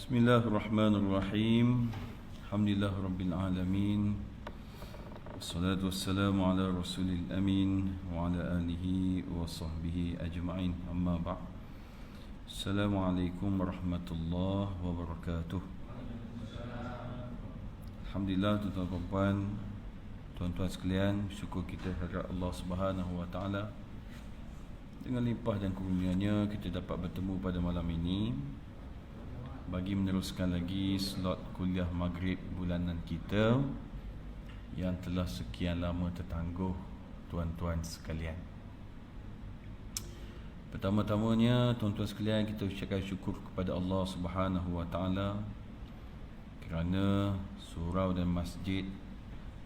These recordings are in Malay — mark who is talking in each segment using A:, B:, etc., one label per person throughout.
A: Bismillahirrahmanirrahim. Alhamdulillah Rabbil Alamin. Wassalatu wassalamu ala Rasulil Amin wa ala alihi wa sahbihi ajma'in. Amma ba'd. Assalamualaikum warahmatullahi wabarakatuh. Alhamdulillah tuan-tuan, tuan-tuan sekalian, syukur kita kepada Allah Subhanahu wa taala. Dengan limpah dan kurnianya kita dapat bertemu pada malam ini bagi meneruskan lagi slot kuliah maghrib bulanan kita yang telah sekian lama tertangguh, tuan-tuan sekalian. Pertama-tamanya, tuan-tuan sekalian, kita ucapkan syukur kepada Allah Subhanahu wa taala kerana surau dan masjid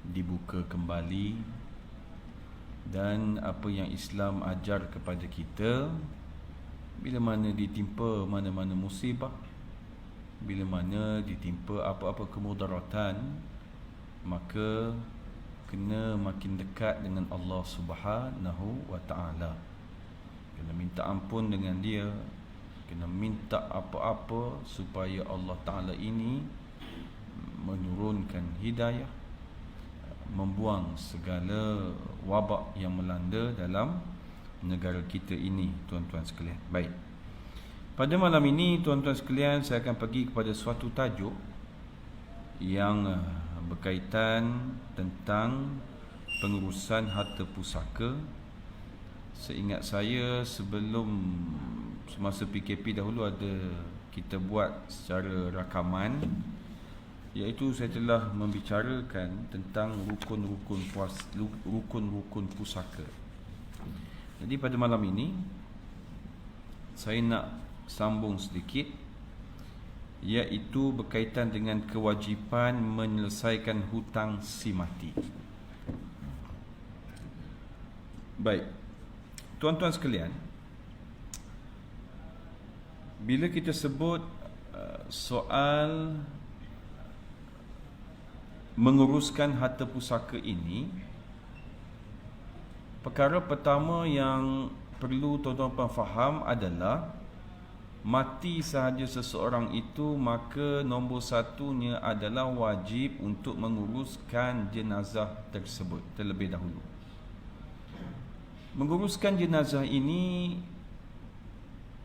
A: dibuka kembali, dan apa yang Islam ajar kepada kita, bila mana ditimpa mana-mana musibah, bila mana ditimpa apa-apa kemudaratan, maka kena makin dekat dengan Allah Subhanahu wa taala. Kena minta ampun dengan dia, kena minta apa-apa supaya Allah Taala ini menurunkan hidayah, membuang segala wabak yang melanda dalam negara kita ini, tuan-tuan sekalian. Baik. Pada malam ini, tuan-tuan sekalian, saya akan pergi kepada suatu tajuk yang berkaitan tentang pengurusan harta pusaka. Seingat saya, sebelum semasa PKP dahulu ada kita buat secara rakaman, iaitu saya telah membicarakan tentang rukun-rukun pusaka. Jadi pada malam ini saya nak sambung sedikit, iaitu berkaitan dengan kewajipan menyelesaikan hutang si mati. Baik, tuan-tuan sekalian, bila kita sebut soal menguruskan harta pusaka ini, perkara pertama yang perlu tuan-tuan faham adalah mati sahaja seseorang itu, maka nombor satunya adalah wajib untuk menguruskan jenazah tersebut terlebih dahulu. Menguruskan jenazah ini,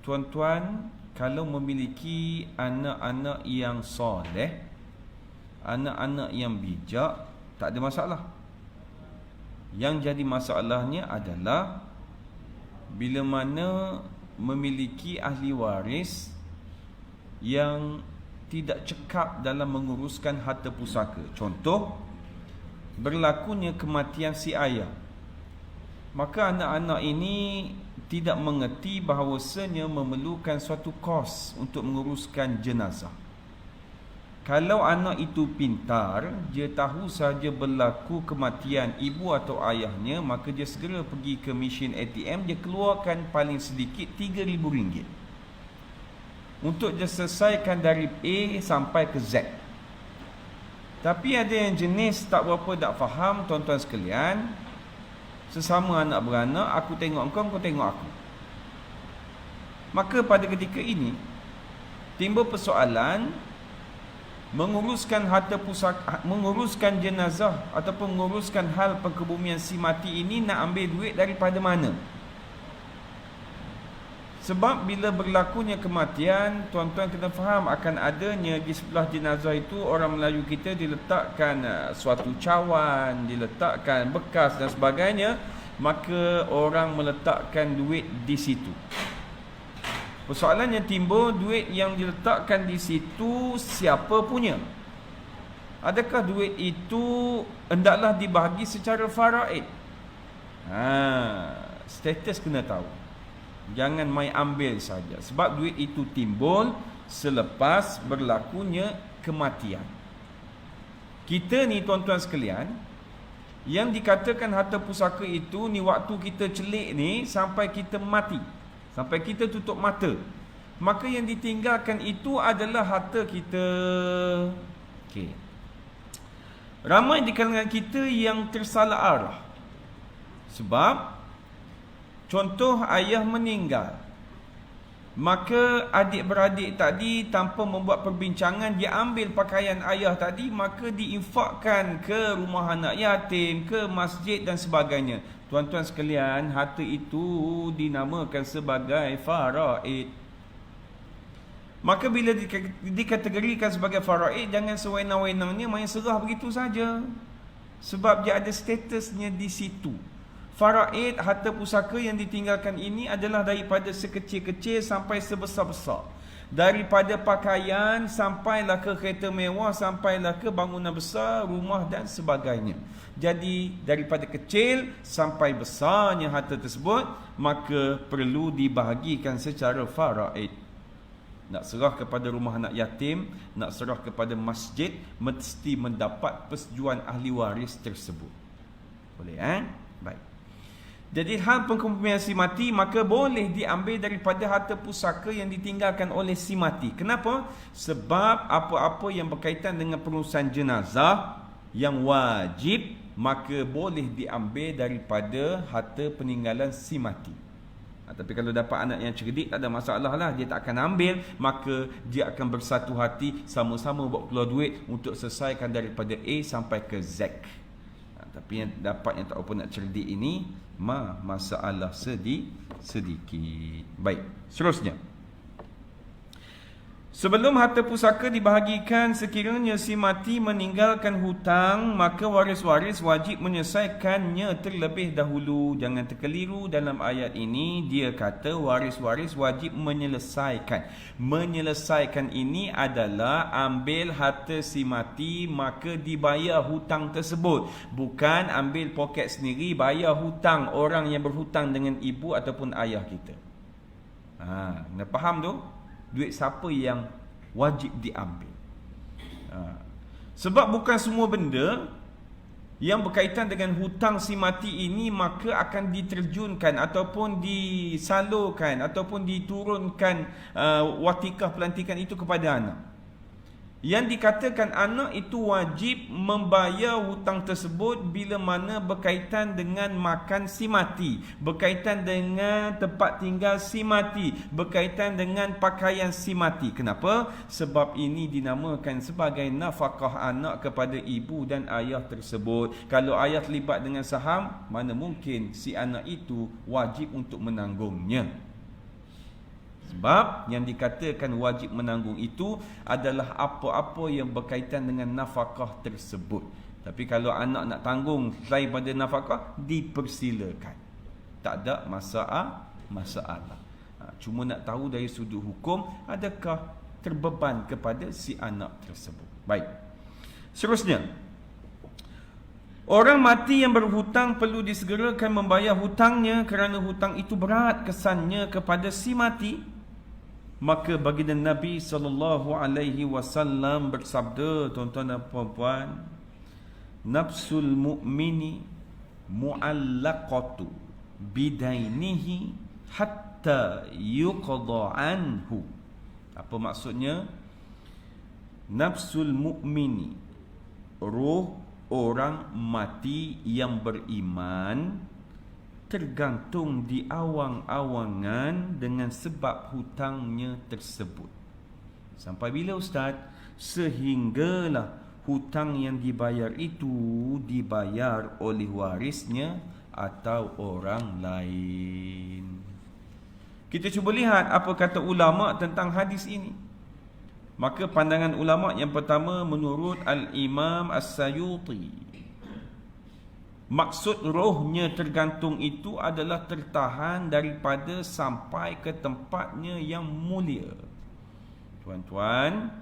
A: tuan-tuan, kalau memiliki anak-anak yang soleh, anak-anak yang bijak, tak ada masalah. Yang jadi masalahnya adalah bila mana memiliki ahli waris yang tidak cekap dalam menguruskan harta pusaka. Contoh, berlakunya kematian si ayah, maka anak-anak ini tidak mengerti bahawasanya memerlukan suatu kos untuk menguruskan jenazah. Kalau anak itu pintar, dia tahu sahaja berlaku kematian ibu atau ayahnya, maka dia segera pergi ke mesin ATM, dia keluarkan paling sedikit RM3,000 untuk dia selesaikan dari A sampai ke Z. Tapi ada yang jenis tak berapa tak faham, tuan-tuan sekalian. Sesama anak beranak, aku tengok engkau, kau tengok aku. Maka pada ketika ini timbul persoalan menguruskan harta pusaka, menguruskan jenazah ataupun menguruskan hal perkebumian si mati ini, nak ambil duit daripada mana? Sebab bila berlakunya kematian, tuan-tuan kena faham akan adanya di sebelah jenazah itu, orang Melayu kita diletakkan suatu cawan, diletakkan bekas dan sebagainya, maka orang meletakkan duit di situ. Persoalan yang timbul, duit yang diletakkan di situ siapa punya? Adakah duit itu hendaklah dibahagi secara faraid? Status kena tahu. Jangan main ambil saja. Sebab duit itu timbul selepas berlakunya kematian. Kita ni, tuan-tuan sekalian, yang dikatakan harta pusaka itu ni, waktu kita celik ni sampai kita mati, sampai kita tutup mata, maka yang ditinggalkan itu adalah harta kita. Okey. Ramai di kalangan kita yang tersalah arah. Sebab contoh, ayah meninggal, Maka adik-beradik tadi tanpa membuat perbincangan, dia ambil pakaian ayah tadi, maka diinfakkan ke rumah anak yatim, ke masjid dan sebagainya. Tuan-tuan sekalian, harta itu dinamakan sebagai faraid. Maka bila dikategorikan sebagai faraid, jangan sewenang-wenangnya main serah begitu saja. Sebab dia ada statusnya di situ. Faraid, harta pusaka yang ditinggalkan ini adalah daripada sekecil-kecil sampai sebesar-besar. Daripada pakaian sampailah ke kereta mewah, sampailah ke bangunan besar, rumah dan sebagainya. Jadi daripada kecil sampai besarnya harta tersebut, maka perlu dibahagikan secara faraid. Nak serah kepada rumah anak yatim, nak serah kepada masjid, mesti mendapat persetujuan ahli waris tersebut. Boleh Baik. Jadi hal pengkumpulan si mati maka boleh diambil daripada harta pusaka yang ditinggalkan oleh si mati. Kenapa? Sebab apa-apa yang berkaitan dengan perusahaan jenazah yang wajib, maka boleh diambil daripada harta peninggalan si mati. Tapi kalau dapat anak yang cerdik, tak ada masalah lah. Dia tak akan ambil, maka dia akan bersatu hati, sama-sama buat keluar duit untuk selesaikan daripada A sampai ke Z. Tapi yang dapat yang tak apa nak cerdik ini, masalah sedikit. Baik, seterusnya. Sebelum harta pusaka dibahagikan, sekiranya si mati meninggalkan hutang, maka waris-waris wajib menyelesaikannya terlebih dahulu. Jangan terkeliru, dalam ayat ini dia kata waris-waris wajib menyelesaikan. Menyelesaikan ini adalah ambil harta si mati, maka dibayar hutang tersebut. Bukan ambil poket sendiri, bayar hutang orang yang berhutang dengan ibu ataupun ayah kita. Anda faham tu? Duit siapa yang wajib diambil. Sebab bukan semua benda yang berkaitan dengan hutang si mati ini maka akan diterjunkan ataupun disalurkan ataupun diturunkan watikah pelantikan itu kepada anak. Yang dikatakan anak itu wajib membayar hutang tersebut bila mana berkaitan dengan makan si mati, berkaitan dengan tempat tinggal si mati, berkaitan dengan pakaian si mati. Kenapa? Sebab ini dinamakan sebagai nafkah anak kepada ibu dan ayah tersebut. Kalau ayah terlibat dengan saham, mana mungkin si anak itu wajib untuk menanggungnya. Sebab yang dikatakan wajib menanggung itu adalah apa-apa yang berkaitan dengan nafkah tersebut. Tapi kalau anak nak tanggung selain pada nafkah, dipersilakan. Tak ada masalah. Cuma nak tahu dari sudut hukum, adakah terbeban kepada si anak tersebut. Baik. Seterusnya, orang mati yang berhutang perlu disegerakan membayar hutangnya kerana hutang itu berat kesannya kepada si mati. Maka baginda Nabi SAW bersabda, tuan-tuan dan puan-puan, nafsul mu'mini mu'allaqatu bidainihi hatta yuqda anhu. Apa maksudnya? Nafsul mu'mini, roh orang mati yang beriman, tergantung di awang-awangan dengan sebab hutangnya tersebut. Sampai bila Ustaz? Sehinggalah hutang yang dibayar itu dibayar oleh warisnya atau orang lain. Kita cuba lihat apa kata ulama tentang hadis ini. Maka pandangan ulama yang pertama menurut Al-Imam As-Sayuti, maksud rohnya tergantung itu adalah tertahan daripada sampai ke tempatnya yang mulia. Tuan-tuan,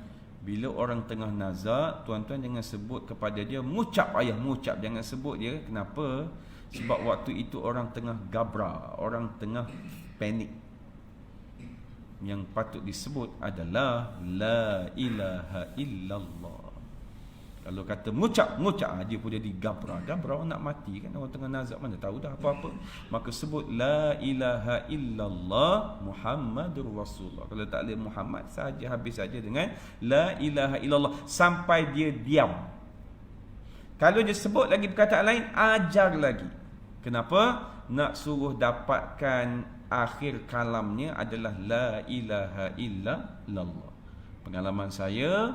A: bila orang tengah nazak, tuan-tuan jangan sebut kepada dia mengucap ayah, mengucap. Jangan sebut dia. Kenapa? Sebab waktu itu orang tengah gabra, orang tengah panik. Yang patut disebut adalah la ilaha illallah. Kalau kata mengucap, dia pun jadi gabra. Gabra orang nak mati kan, orang tengah nazak mana tahu dah apa-apa. Maka sebut la ilaha illallah Muhammadur Rasulullah. Kalau tak boleh Muhammad saja, habis saja dengan la ilaha illallah sampai dia diam. Kalau dia sebut lagi perkataan lain, ajar lagi. Kenapa? Nak suruh dapatkan akhir kalamnya adalah la ilaha illallah. Pengalaman saya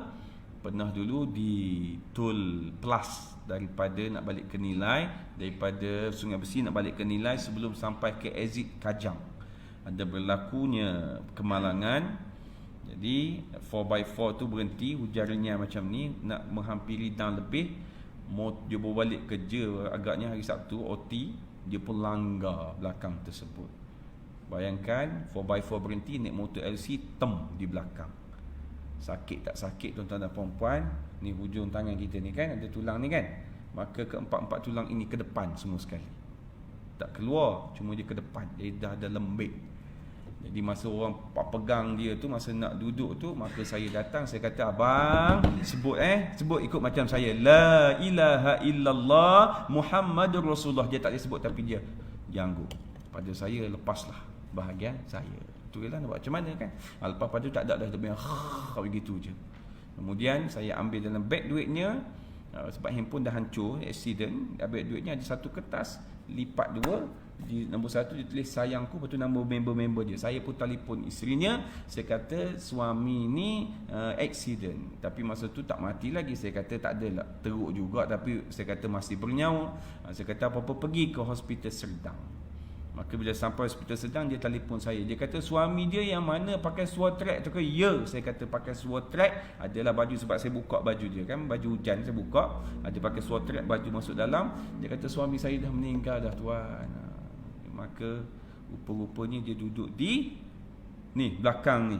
A: pernah dulu di Tol Plus, daripada nak balik ke Nilai, daripada Sungai Besi nak balik ke Nilai, sebelum sampai ke exit Kajang ada berlakunya kemalangan. Jadi 4x4 tu berhenti, hujan renyah macam ni, nak menghampiri dan lebih. Dia bawa balik kerja agaknya hari Sabtu OT, dia pun langgar belakang tersebut. Bayangkan 4x4 berhenti, naik motor LC tem di belakang. Sakit tak sakit tuan-tuan dan puan-puan? Ni hujung tangan kita ni kan, ada tulang ni kan, maka keempat-empat tulang ini ke depan semua sekali, tak keluar, cuma dia ke depan. Dia dah ada lembik. Jadi masa orang pegang dia tu, masa nak duduk tu, maka saya datang, saya kata, abang sebut ikut macam saya, la ilaha illallah Muhammadur Rasulullah. Dia tak boleh sebut, tapi dia janggut pada saya, lepaslah bahagian saya. Itulah nak buat macam mana kan. Lepas pada tu tak ada dah, dia begitu je. Kemudian saya ambil dalam beg duitnya, sebab handphone dah hancur, accident. Ambil duitnya, ada satu kertas, lipat dua, di nombor satu dia tulis sayangku, lepas tu nombor member-member dia. Saya pun telefon isterinya, saya kata suami ni accident, tapi masa tu tak mati lagi. Saya kata tak adalah, teruk juga, tapi saya kata masih bernyawa. Saya kata apa-apa pergi ke hospital Serdang. Maka bila sampai hospital Serdang, dia telefon saya. Dia kata suami dia yang mana, pakai seluar track tu ke? Ya, saya kata pakai seluar track. Adalah baju, sebab saya buka baju dia kan, baju hujan saya buka, ada pakai seluar track, baju masuk dalam. Dia kata suami saya dah meninggal dah tuan. Maka rupa-rupanya dia duduk di ni belakang ni,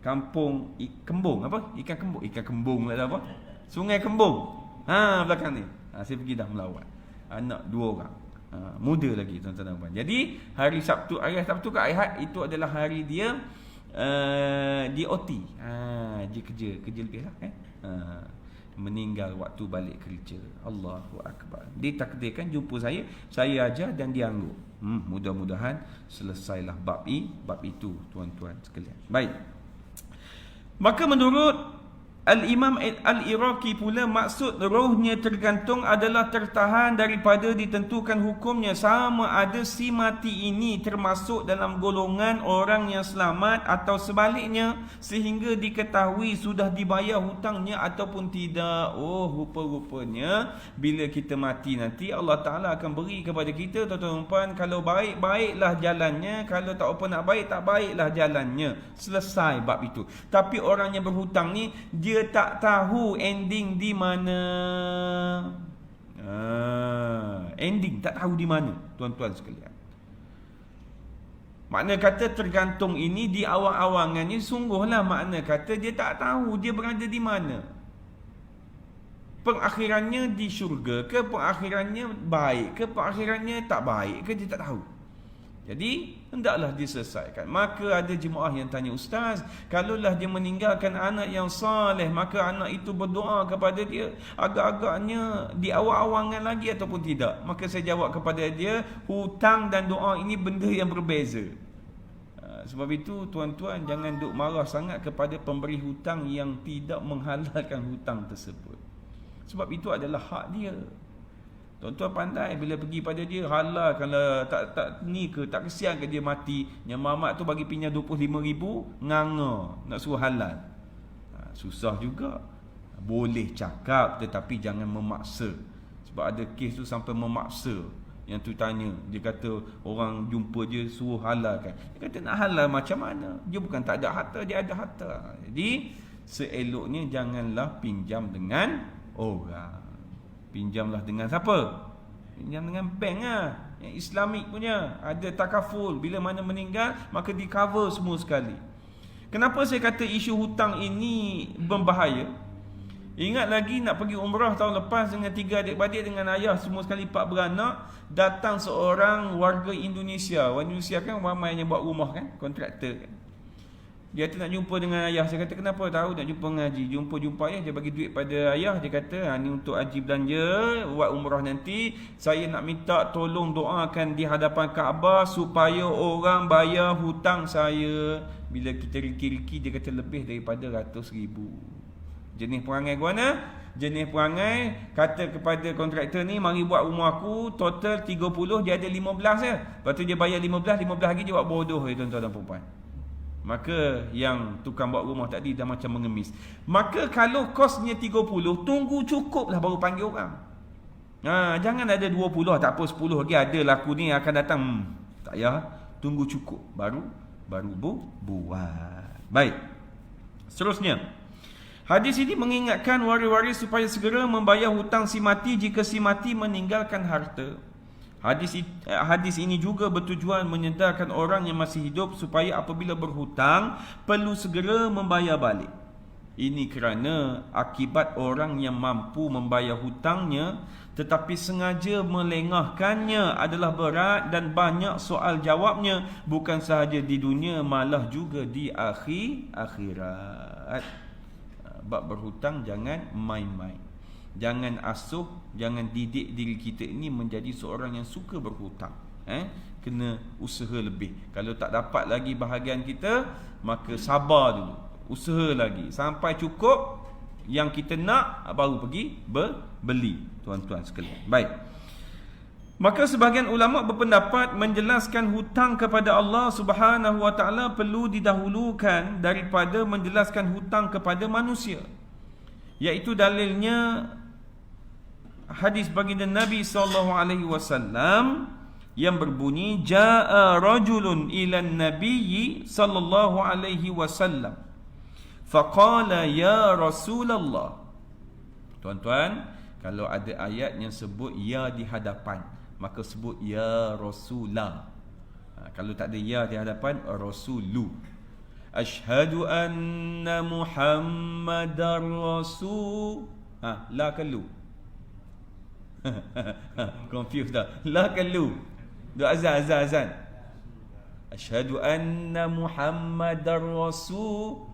A: kampung Kembung, apa? Ikan kembung lah apa? Sungai Kembung. Belakang ni. Saya pergi dah melawat. Anak 2 orang. Muda lagi tuan-tuan dan puan. Jadi hari Sabtu ke Ahad itu adalah hari dia di OT. Dia kerja lebih lah meninggal waktu balik kerja. Allahu Akbar. Ditakdirkan jumpa saya ajar dan dia anggur. Mudah-mudahan selesailah bab itu tuan-tuan sekalian. Baik. Maka menurut Al-Imam Al-Iraqi pula, maksud rohnya tergantung adalah tertahan daripada ditentukan hukumnya, sama ada si mati ini termasuk dalam golongan orang yang selamat atau sebaliknya, sehingga diketahui sudah dibayar hutangnya ataupun tidak. Rupa-rupanya bila kita mati nanti, Allah Ta'ala akan beri kepada kita, tuan-tuan, kalau baik, baiklah jalannya, kalau tak apa nak baik, tak baiklah jalannya. Selesai bab itu. Tapi orang yang berhutang ni, dia tak tahu ending di mana. Ending tak tahu di mana tuan-tuan sekalian. Makna kata tergantung ini di awang-awangannya, sungguhlah makna kata dia tak tahu dia berada di mana. Pengakhirannya di syurga ke, pengakhirannya baik ke, pengakhirannya tak baik ke, dia tak tahu. Jadi hendaklah diselesaikan. Maka ada jemaah yang tanya, ustaz, kalaulah dia meninggalkan anak yang soleh, maka anak itu berdoa kepada dia agak-agaknya di awal-awangan lagi ataupun tidak? Maka saya jawab kepada dia, hutang dan doa ini benda yang berbeza. Sebab itu tuan-tuan, jangan duk marah sangat kepada pemberi hutang yang tidak menghalalkan hutang tersebut. Sebab itu adalah hak dia. Tuan-tuan pandai bila pergi pada dia, halal kalau tak ni ke, tak kesian ke dia mati, yang mamat tu bagi pinjam 25,000, nganga nak suruh halal. Susah juga. Boleh cakap tetapi jangan memaksa. Sebab ada kes tu sampai memaksa. Yang tu tanya, dia kata orang jumpa dia suruh halalkan. Dia kata nak halal macam mana? Dia bukan tak ada harta, dia ada harta. Jadi seeloknya janganlah pinjam dengan orang. Pinjamlah dengan siapa? Pinjam dengan bank lah, yang Islamik punya. Ada takaful, bila mana meninggal maka di cover semua sekali. Kenapa saya kata isu hutang ini berbahaya? Ingat lagi nak pergi umrah tahun lepas dengan 3 adik-beradik dengan ayah semua sekali 4 beranak. Datang seorang warga Indonesia. Orang Indonesia kan ramai yang buat rumah kan, kontraktor kan. Dia kata nak jumpa dengan ayah. Saya kata kenapa? Tahu nak jumpa dengan haji. Jumpa ayah, dia bagi duit pada ayah. Dia kata ni untuk haji belanja, buat umrah nanti. Saya nak minta tolong doakan di hadapan Kaabah supaya orang bayar hutang saya. Bila kita riki-riki, dia kata lebih daripada 100,000. Jenis perangai guana, jenis perangai kata kepada kontraktor ni, mari buat rumah aku total 30, dia ada 15 je. Lepas tu dia bayar 15 lagi dia buat bodoh tuan-tuan dan puan-puan. Maka yang tukang buat rumah tadi dah macam mengemis. Maka kalau kosnya 30, tunggu cukup lah baru panggil orang. Jangan ada 20, tak apa 10 lagi ada laku ni akan datang. Tak payah, tunggu cukup baru buat. Baik. Seterusnya, hadis ini mengingatkan waris-waris supaya segera membayar hutang si mati jika si mati meninggalkan harta. Hadis ini juga bertujuan menyedarkan orang yang masih hidup supaya apabila berhutang perlu segera membayar balik. Ini kerana akibat orang yang mampu membayar hutangnya tetapi sengaja melengahkannya adalah berat dan banyak soal jawabnya, bukan sahaja di dunia malah juga di akhirat. Bab berhutang jangan main-main. Jangan asuh, jangan didik diri kita ini menjadi seorang yang suka berhutang. Kena usaha lebih. Kalau tak dapat lagi bahagian kita, maka sabar dulu. Usaha lagi sampai cukup yang kita nak, baru pergi beli, tuan-tuan sekalian. Baik. Maka sebahagian ulama berpendapat menjelaskan hutang kepada Allah Subhanahu wa taala perlu didahulukan daripada menjelaskan hutang kepada manusia. Iaitu dalilnya hadis baginda Nabi SAW yang berbunyi, jaa rajulun ila nabiyyi sallallahu alaihi wasallam faqala ya Rasulullah. Tuan-tuan, kalau ada ayat yang sebut ya di hadapan, maka sebut ya Rasulah. Kalau tak ada ya di hadapan, Rasulu. Ashhadu anna Muhammadar Rasul. La kalu. Confused dah. La kalu. Dua azan. Ashhadu anna Muhammadar Rasulullah.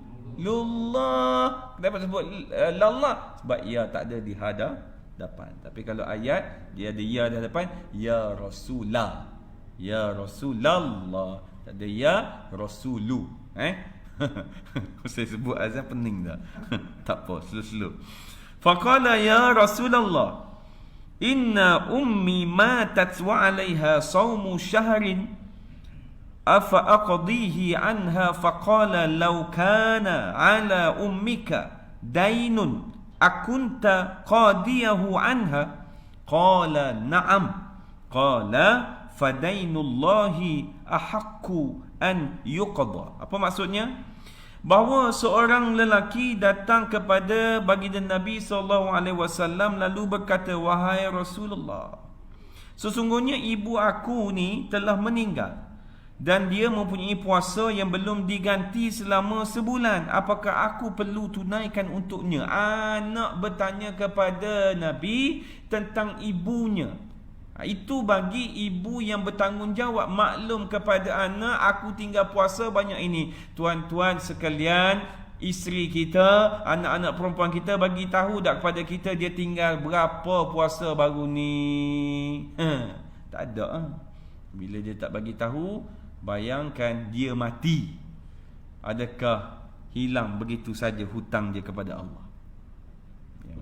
A: Kenapa sebut lallah? Sebab ya tak ada di hadapan. Tapi kalau ayat dia ada ya di hadapan, ya Rasulah. Ya Rasulallah. Tak ada ya Rasulu. Saya sebut azan pening dah. Tak apa, slow-slow. Faqala ya Rasulullah, inna ummi matat wa 'alayha sawmu shahrin afa aqdihi anha. Faqala law kana 'ala ummika daynun akunta qadiyahu anha. Qala na'am. Qala fadainullahi ahaqqu an yuqda. Apa maksudnya? Bahawa seorang lelaki datang kepada baginda Nabi SAW lalu berkata, wahai Rasulullah, sesungguhnya ibu aku ni telah meninggal dan dia mempunyai puasa yang belum diganti selama sebulan. Apakah aku perlu tunaikan untuknya? Anak bertanya kepada Nabi tentang ibunya. Itu bagi ibu yang bertanggungjawab, maklum kepada anak, aku tinggal puasa banyak ini. Tuan-tuan sekalian, isteri kita, anak-anak perempuan kita bagi tahu tak kepada kita dia tinggal berapa puasa baru ni? Tak ada. Bila dia tak bagi tahu, bayangkan dia mati, adakah hilang begitu saja hutang dia kepada Allah?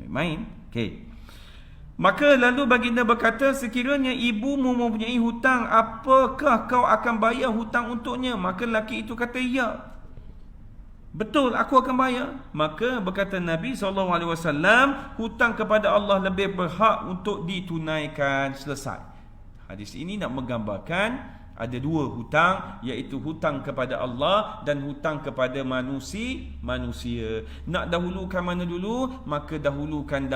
A: Main-main. Okey. Maka lalu baginda berkata, sekiranya ibumu mempunyai hutang, apakah kau akan bayar hutang untuknya? Maka lelaki itu kata, ya, betul, aku akan bayar. Maka berkata Nabi SAW, hutang kepada Allah lebih berhak untuk ditunaikan. Selesai. Hadis ini nak menggambarkan ada dua hutang, iaitu hutang kepada Allah dan hutang kepada manusia. Nak dahulukan mana dulu? Maka dahulukan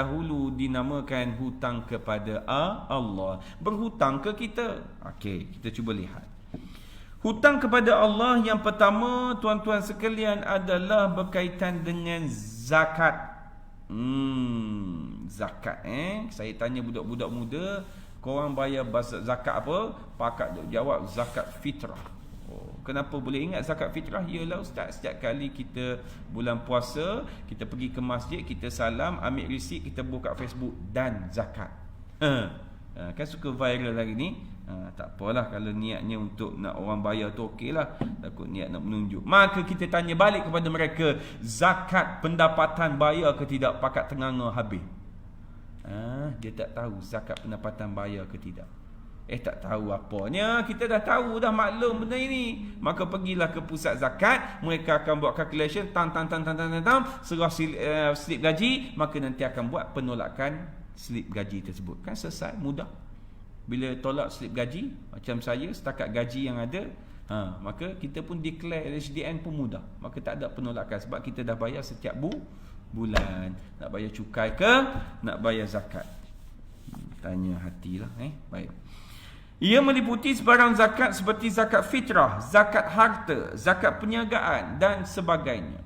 A: dinamakan hutang kepada Allah. Berhutang ke kita? Okey, kita cuba lihat. Hutang kepada Allah yang pertama, tuan-tuan sekalian, adalah berkaitan dengan zakat. Zakat. Saya tanya budak-budak muda, korang bayar zakat apa? Pakak jawab zakat fitrah. Kenapa boleh ingat zakat fitrah? Yalah ustaz, setiap kali kita bulan puasa, kita pergi ke masjid, kita salam, ambil resit, kita buka Facebook dan zakat. Kan suka viral hari ni. Tak apalah kalau niatnya untuk nak orang bayar tu okeylah, takut niat nak menunjuk. Maka kita tanya balik kepada mereka, zakat pendapatan bayar ke tidak? Pakat tenganga habis. Dia tak tahu zakat pendapatan bayar ke tidak. Tak tahu apanya. Kita dah tahu dah, maklum benda ini. Maka pergilah ke pusat zakat, mereka akan buat calculation, serah slip gaji, maka nanti akan buat penolakan slip gaji tersebut. Kan selesai, mudah. Bila tolak slip gaji, macam saya setakat gaji yang ada, maka kita pun declare HDN pun mudah. Maka tak ada penolakan sebab kita dah bayar setiap bulan. Nak bayar cukai ke, nak bayar zakat? Tanya hatilah. Baik. Ia meliputi sebarang zakat seperti zakat fitrah, zakat harta, zakat perniagaan dan sebagainya.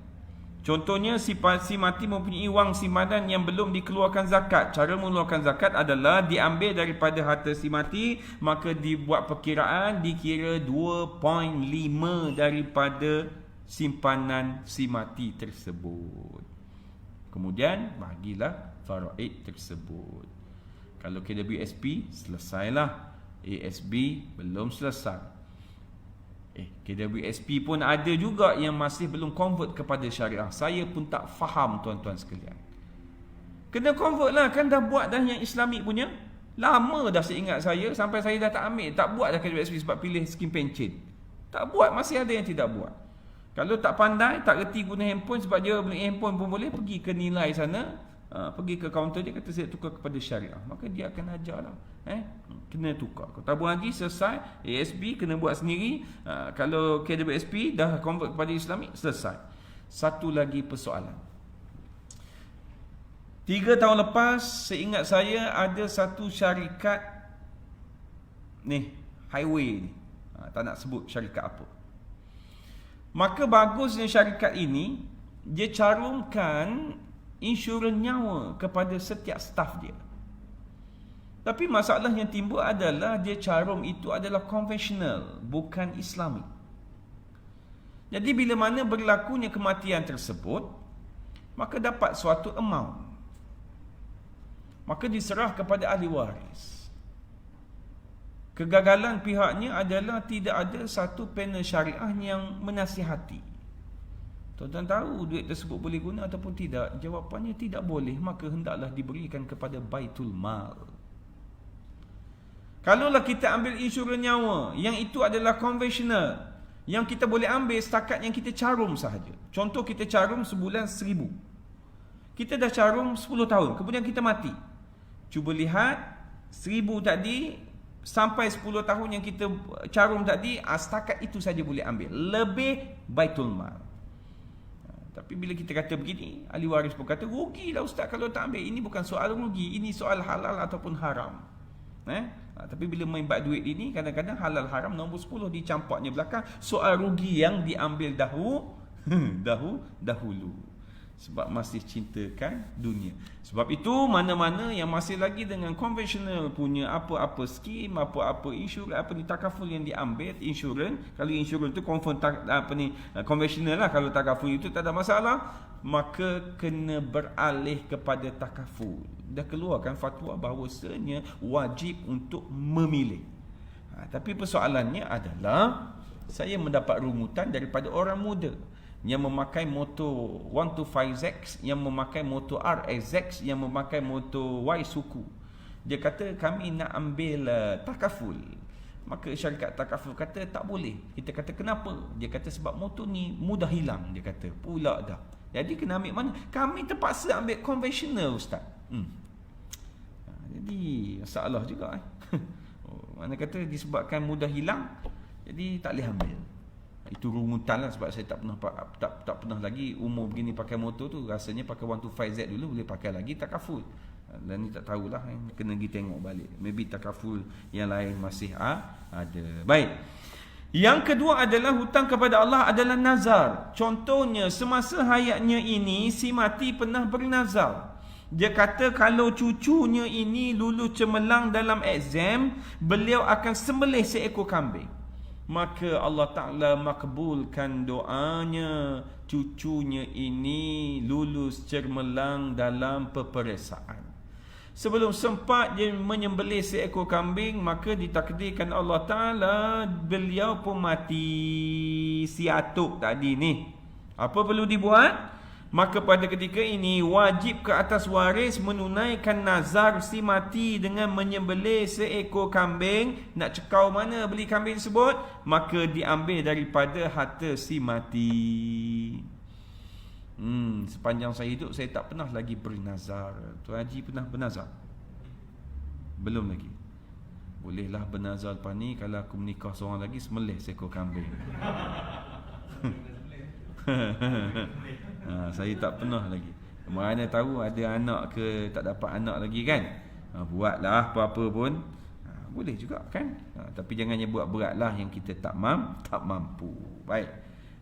A: Contohnya, si mati mempunyai wang simpanan yang belum dikeluarkan zakat. Cara mengeluarkan zakat adalah diambil daripada harta si mati, maka dibuat perkiraan, dikira 2.5 daripada simpanan si mati tersebut. Kemudian bagilah faraid tersebut. Kalau KWSP, selesailah. ASB belum selesai. KWSP pun ada juga yang masih belum convert kepada syariah. Saya pun tak faham, tuan-tuan sekalian. Kena convert lah, kan dah buat dah yang Islamik punya. Lama dah seingat saya, sampai saya dah tak ambil. Tak buat dah KWSP sebab pilih skim pencen. Tak buat, masih ada yang tidak buat. Kalau tak pandai, tak reti guna handphone, sebab dia beli handphone pun boleh, pergi ke nilai sana, pergi ke kaunter dia, kata saya tukar kepada syariah. Maka dia akan ajar lah. Kena tukar. Kalau tabung lagi, selesai. ASB kena buat sendiri. Kalau KWSP dah convert kepada Islamik, selesai. Satu lagi persoalan. 3 tahun lepas, seingat saya ada satu syarikat highway ni. Tak nak sebut syarikat apa. Maka bagusnya syarikat ini, dia carumkan insurans nyawa kepada setiap staf dia. Tapi masalah yang timbul adalah dia carum itu adalah konvensional, bukan Islami. Jadi bila mana berlakunya kematian tersebut, maka dapat suatu amount, maka diserah kepada ahli waris. Kegagalan pihaknya adalah tidak ada satu panel syariah yang menasihati. Tuan-tuan tahu duit tersebut boleh guna ataupun tidak? Jawapannya tidak boleh, maka hendaklah diberikan kepada Baitul Mal. Kalaulah kita ambil insurans nyawa, yang itu adalah konvensional, yang kita boleh ambil setakat yang kita carum sahaja. Contoh, kita carum sebulan 1,000. Kita dah carum 10 tahun, kemudian kita mati. Cuba lihat 1,000 tadi sampai 10 tahun yang kita carum tadi, setakat itu saja boleh ambil. Lebih Baitul Mal. Tapi bila kita kata begini, ahli waris pun kata, rugilah ustaz kalau tak ambil. Ini bukan soal rugi, ini soal halal ataupun haram. Tapi bila main bab duit ini, kadang-kadang halal haram nombor 10 dicampaknya belakang. Soal rugi yang diambil dahulu. Sebab masih cintakan dunia. Sebab itu mana-mana yang masih lagi dengan konvensional punya apa-apa skim, apa-apa insurans, takaful yang diambil, insurans. Kalau insurans tu konvensional lah, kalau takaful itu tak ada masalah, maka kena beralih kepada takaful. Dah keluarkan fatwa bahawasanya wajib untuk memilih. Tapi persoalannya adalah, saya mendapat rungutan daripada orang muda yang memakai motor 125ZX, yang memakai motor RXX, yang memakai motor Y suku. Dia kata kami nak ambil takaful. Maka syarikat takaful kata tak boleh. Kita kata kenapa? Dia kata sebab motor ni mudah hilang. Dia kata pula dah. Jadi kena ambil mana? Kami terpaksa ambil konvensional ustaz. Jadi masalah juga. Mana kata disebabkan mudah hilang, jadi tak boleh ambil. Itu rungutan lah, sebab saya tak pernah lagi umur begini pakai motor tu. Rasanya pakai 125Z dulu boleh pakai lagi takaful. Dan ni tak tahulah, kena pergi tengok balik. Maybe takaful yang lain masih ada. Baik. Yang kedua adalah hutang kepada Allah adalah nazar. Contohnya semasa hayatnya ini, si mati pernah bernazar. Dia kata kalau cucunya ini lulus cemerlang dalam exam, beliau akan sembelih seekor kambing. Maka Allah Ta'ala makbulkan doanya, cucunya ini lulus cemerlang dalam peperiksaan. Sebelum sempat dia menyembelih seekor kambing, maka ditakdirkan Allah Ta'ala beliau pun mati. Si atuk tadi ni, apa perlu dibuat? Maka pada ketika ini wajib ke atas waris menunaikan nazar si mati dengan menyembelih seekor kambing. Nak cekau mana beli kambing tersebut? Maka diambil daripada harta si mati. Sepanjang saya hidup saya tak pernah lagi bernazar. Tuan Haji pernah bernazar? Belum lagi. Bolehlah bernazar lepas ni, kalau aku menikah seorang lagi, sembelih seekor kambing. Saya tak pernah lagi. Mana tahu ada anak ke tak dapat anak lagi kan? Buatlah apa-apa pun. Boleh juga kan? Tapi jangan buat beratlah yang kita tak mampu. Baik.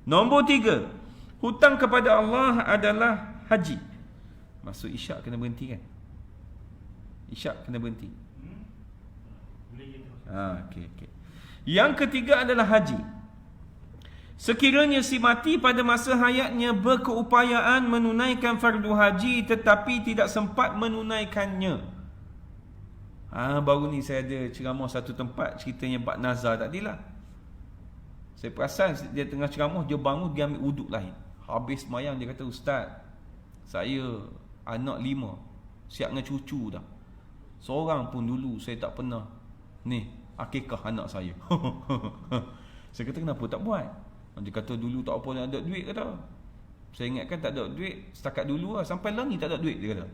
A: Nombor 3. Hutang kepada Allah adalah haji. Maksud isyak kena berhenti kan? Isyak kena berhenti. Okay. Yang ketiga adalah haji. Sekiranya si mati pada masa hayatnya berkeupayaan menunaikan fardu haji tetapi tidak sempat menunaikannya. Baru ni saya ada ceramah satu tempat ceritanya bab nazar tadilah. Saya perasan dia tengah ceramah, dia bangun, dia ambil wuduk lain. Habis semayang dia kata, Ustaz, saya anak 5, siap dengan cucu dah. Seorang pun dulu saya tak pernah ni akikah anak saya. Saya kata kenapa tak buat? Dia kata dulu tak apa nak ada duit kata. Saya ingatkan tak ada duit setakat dulu lah, sampai lah ni tak ada duit dia kata.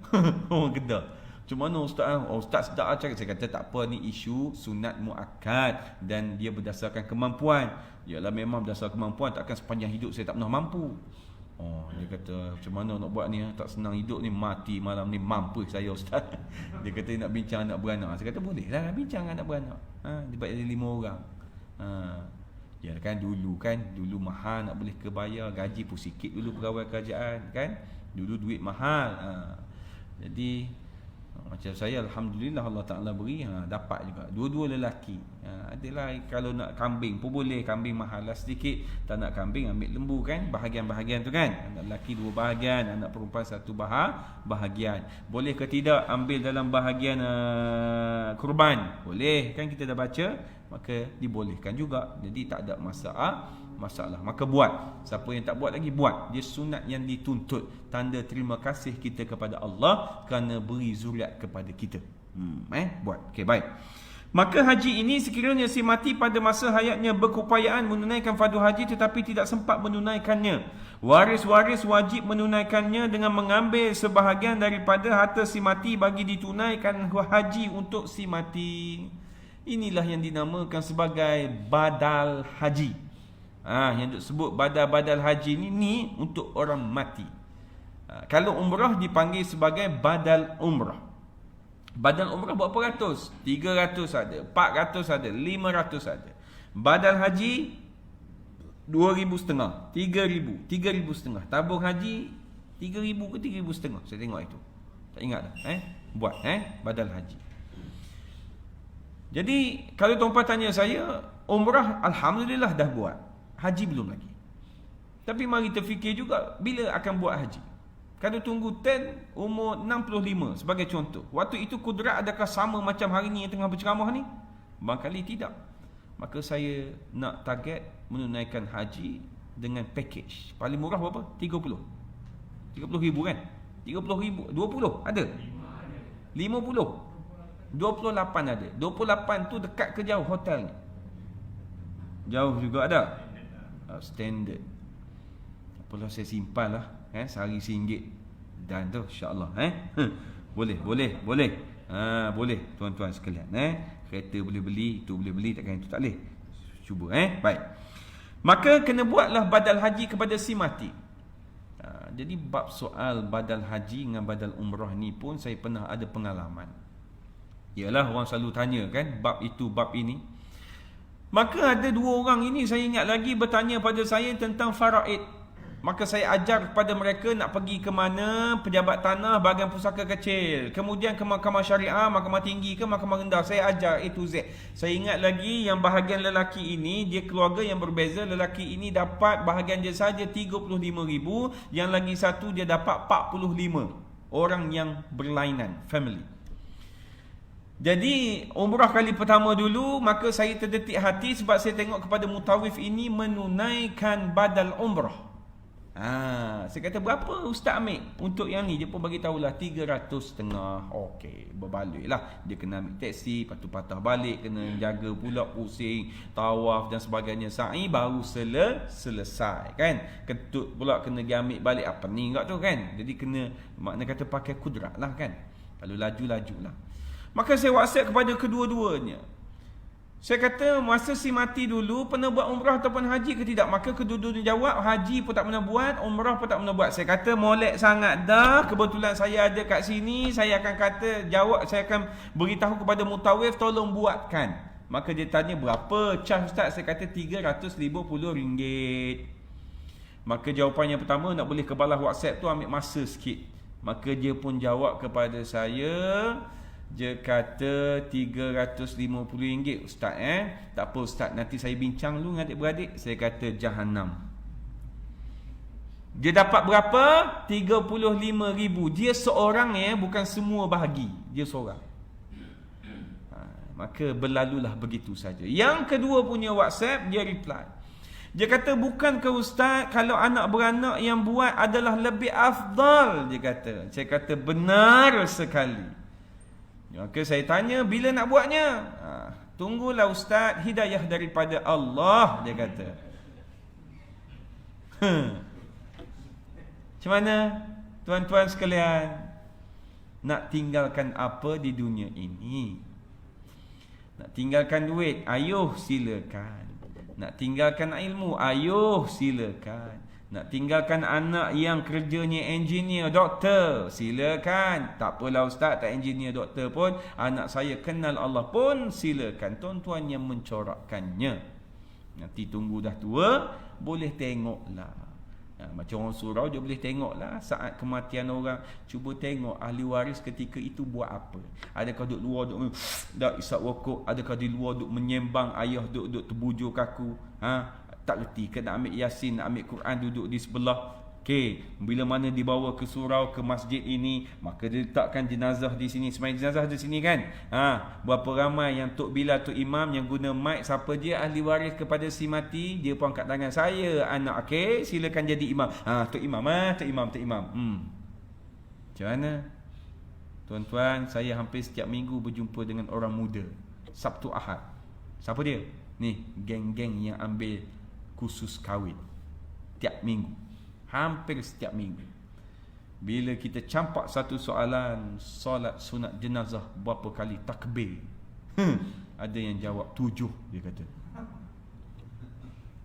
A: Orang Kedah. Macam mana Ustaz? Ustaz sedap cakap. Saya kata tak apa, ni isu sunat muakkad dan dia berdasarkan kemampuan. Yalah memang berdasarkan kemampuan, takkan sepanjang hidup saya tak pernah mampu. Dia kata macam mana nak buat ni, tak senang hidup ni, mati malam ni mampu saya Ustaz. Dia kata nak bincang anak beranak. Saya kata boleh lah bincang anak beranak. Dia buat ada 5 orang. Ya kan dulu mahal nak boleh kebayar, gaji pun sikit dulu pegawai kerajaan kan. Dulu duit mahal. Jadi macam saya alhamdulillah Allah Taala beri dapat juga. Dua-dua lelaki. Adalah kalau nak kambing pun boleh, kambing mahal lah sedikit. Tak nak kambing ambil lembu kan, bahagian-bahagian tu kan. Anak lelaki 2 bahagian, anak perempuan 1 bahagian. Boleh ke tidak ambil dalam bahagian kurban? Boleh kan, kita dah baca, maka dibolehkan juga. Jadi tak ada masalah. Maka buat. Siapa yang tak buat lagi buat. Dia sunat yang dituntut. Tanda terima kasih kita kepada Allah kerana beri zuriat kepada kita. Buat. Okey, baik. Maka haji ini sekiranya si mati pada masa hayatnya berkeupayaan menunaikan fardu haji tetapi tidak sempat menunaikannya, waris-waris wajib menunaikannya dengan mengambil sebahagian daripada harta si mati bagi ditunaikan haji untuk si mati. Inilah yang dinamakan sebagai badal haji. Yang disebut badal haji ni untuk orang mati. Kalau umrah dipanggil sebagai badal umrah. Badal umrah berapa ratus? 300 ada, 400 ada, 500 ada. Badal haji 2,500, 3,000, 3,500. Tabung haji 3,000 ke 3,500. Saya tengok itu. Tak ingat dah. Buat badal haji. Jadi kalau tuan-tuan tanya saya, umrah alhamdulillah dah buat. Haji belum lagi. Tapi mari terfikir juga bila akan buat haji. Kalau tunggu 10 umur 65 sebagai contoh, waktu itu kudrat adakah sama macam hari ni yang tengah berceramah ni? Barangkali tidak. Maka saya nak target menunaikan haji dengan package. Paling murah berapa? 30 ribu kan? 30 ribu, 20 ada? 50 28 ada. 28 tu dekat ke jauh hotel ni? Jauh juga ada. Standard. Apalah saya simpan lah. Sehari RM1 dan tu insya-Allah boleh. Boleh tuan-tuan sekalian. Kereta boleh beli, itu boleh beli, takkan itu tak boleh. Cuba baik. Maka kena buatlah badal haji kepada si mati. Jadi bab soal badal haji dengan badal umrah ni pun saya pernah ada pengalaman. Yalah orang selalu tanya kan bab itu bab ini. Maka ada 2 orang ini saya ingat lagi bertanya pada saya tentang faraid. Maka saya ajar kepada mereka nak pergi ke mana, pejabat tanah, bahagian pusaka kecil, kemudian ke mahkamah syariah, mahkamah tinggi ke mahkamah rendah. Saya ajar A to Z. Saya ingat lagi yang bahagian lelaki ini, dia keluarga yang berbeza. Lelaki ini dapat bahagian dia saja 35,000, yang lagi satu dia dapat 45. Orang yang berlainan, family. Jadi umrah kali pertama dulu, maka saya terdetik hati sebab saya tengok kepada mutawif ini menunaikan badal umrah. Saya kata berapa ustaz ambil untuk yang ni? Dia pun bagi tahulah 300.5. Okey, berbaliklah. Dia kena ambil taksi, lepas tu patah balik, kena jaga pula pusing, tawaf dan sebagainya. Sa'i baru selesai kan. Ketut pula kena pergi ambil balik apa ni enggak tu kan. Jadi kena makna kata pakai kudrat lah kan. Kalau laju-lajulah. Maka saya WhatsApp kepada kedua-duanya. Saya kata masa si mati dulu pernah buat umrah ataupun haji ke tidak? Maka kedua-duanya jawab haji pun tak pernah buat, umrah pun tak pernah buat. Saya kata molek sangat dah. Kebetulan saya ada kat sini, saya akan kata jawab, saya akan beritahu kepada mutawif tolong buatkan. Maka dia tanya berapa charge ustaz? Saya kata RM350. Maka jawapan yang pertama, nak boleh ke balas WhatsApp tu ambil masa sikit. Maka dia pun jawab kepada saya, dia kata RM350 ustaz Tak apa ustaz, nanti saya bincang dulu dengan adik-beradik. Saya kata jahanam. Dia dapat berapa? 35,000. Dia seorang bukan semua bahagi. Dia seorang. Maka berlalulah begitu saja. Yang kedua punya WhatsApp, dia reply. Dia kata bukan ke ustaz kalau anak beranak yang buat adalah lebih afdal, dia kata. Saya kata benar sekali. Maka saya tanya bila nak buatnya? Tunggulah ustaz, hidayah daripada Allah, dia kata. Macam mana tuan-tuan sekalian? Nak tinggalkan apa di dunia ini? Nak tinggalkan duit? Ayuh silakan. Nak tinggalkan ilmu? Ayuh silakan. Nak tinggalkan anak yang kerjanya engineer, doktor? Silakan. Tak apalah ustaz, tak engineer, doktor pun anak saya kenal Allah pun silakan. Tuan-tuan yang mencorakkannya. Nanti tunggu dah tua, boleh tengoklah. Macam orang surau dia boleh tengoklah saat kematian orang. Cuba tengok ahli waris ketika itu buat apa. Adakah duduk luar duduk dak isap rokok? Adakah di luar duduk menyembang ayah duduk terbujur kaku? Tak reti ke nak ambil Yasin, nak ambil Quran duduk di sebelah. Okey, bila mana dibawa ke surau, ke masjid ini, maka dia letakkan jenazah di sini. Semai jenazah di sini kan. Berapa ramai yang Tok Bilal, Tok Imam yang guna mic, siapa dia ahli waris kepada si mati, dia pun angkat tangan, saya anak, okey, silakan jadi imam. Tok Imam, Tok Imam, Tok Imam. Macam mana? Tuan-tuan, saya hampir setiap minggu berjumpa dengan orang muda. Sabtu Ahad. Siapa dia? Ni, geng-geng yang ambil kursus kahwin tiap minggu, hampir setiap minggu. Bila kita campak satu soalan, solat sunat jenazah berapa kali takbir? Ada yang jawab 7, dia kata.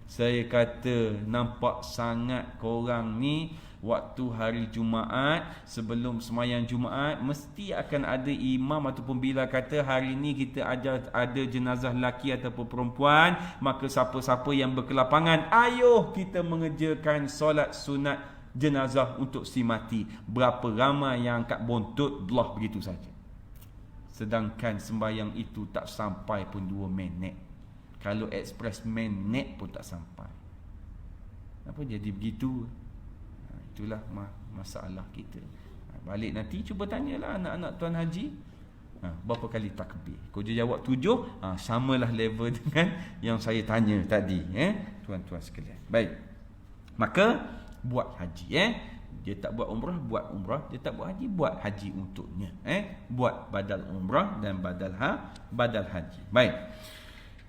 A: Saya kata nampak sangat korang ni waktu hari Jumaat, sebelum semayang Jumaat, mesti akan ada imam ataupun bila kata hari ni kita ada jenazah lelaki ataupun perempuan, maka siapa-siapa yang berkelapangan, ayuh kita mengerjakan solat sunat jenazah untuk si mati. Berapa ramai yang angkat bontot, belah begitu saja. Sedangkan sembahyang itu tak sampai pun 2 minit. Kalau ekspres minit pun tak sampai. Apa jadi begitu? Itulah masalah kita. Balik nanti cuba tanyalah anak-anak Tuan Haji, berapa kali takbir? Kalau dia jawab 7, samalah level dengan yang saya tanya tadi, tuan-tuan sekalian. Baik. Maka buat haji, dia tak buat umrah, buat umrah. Dia tak buat haji, buat haji untuknya, buat badal umrah dan badal haji. Baik.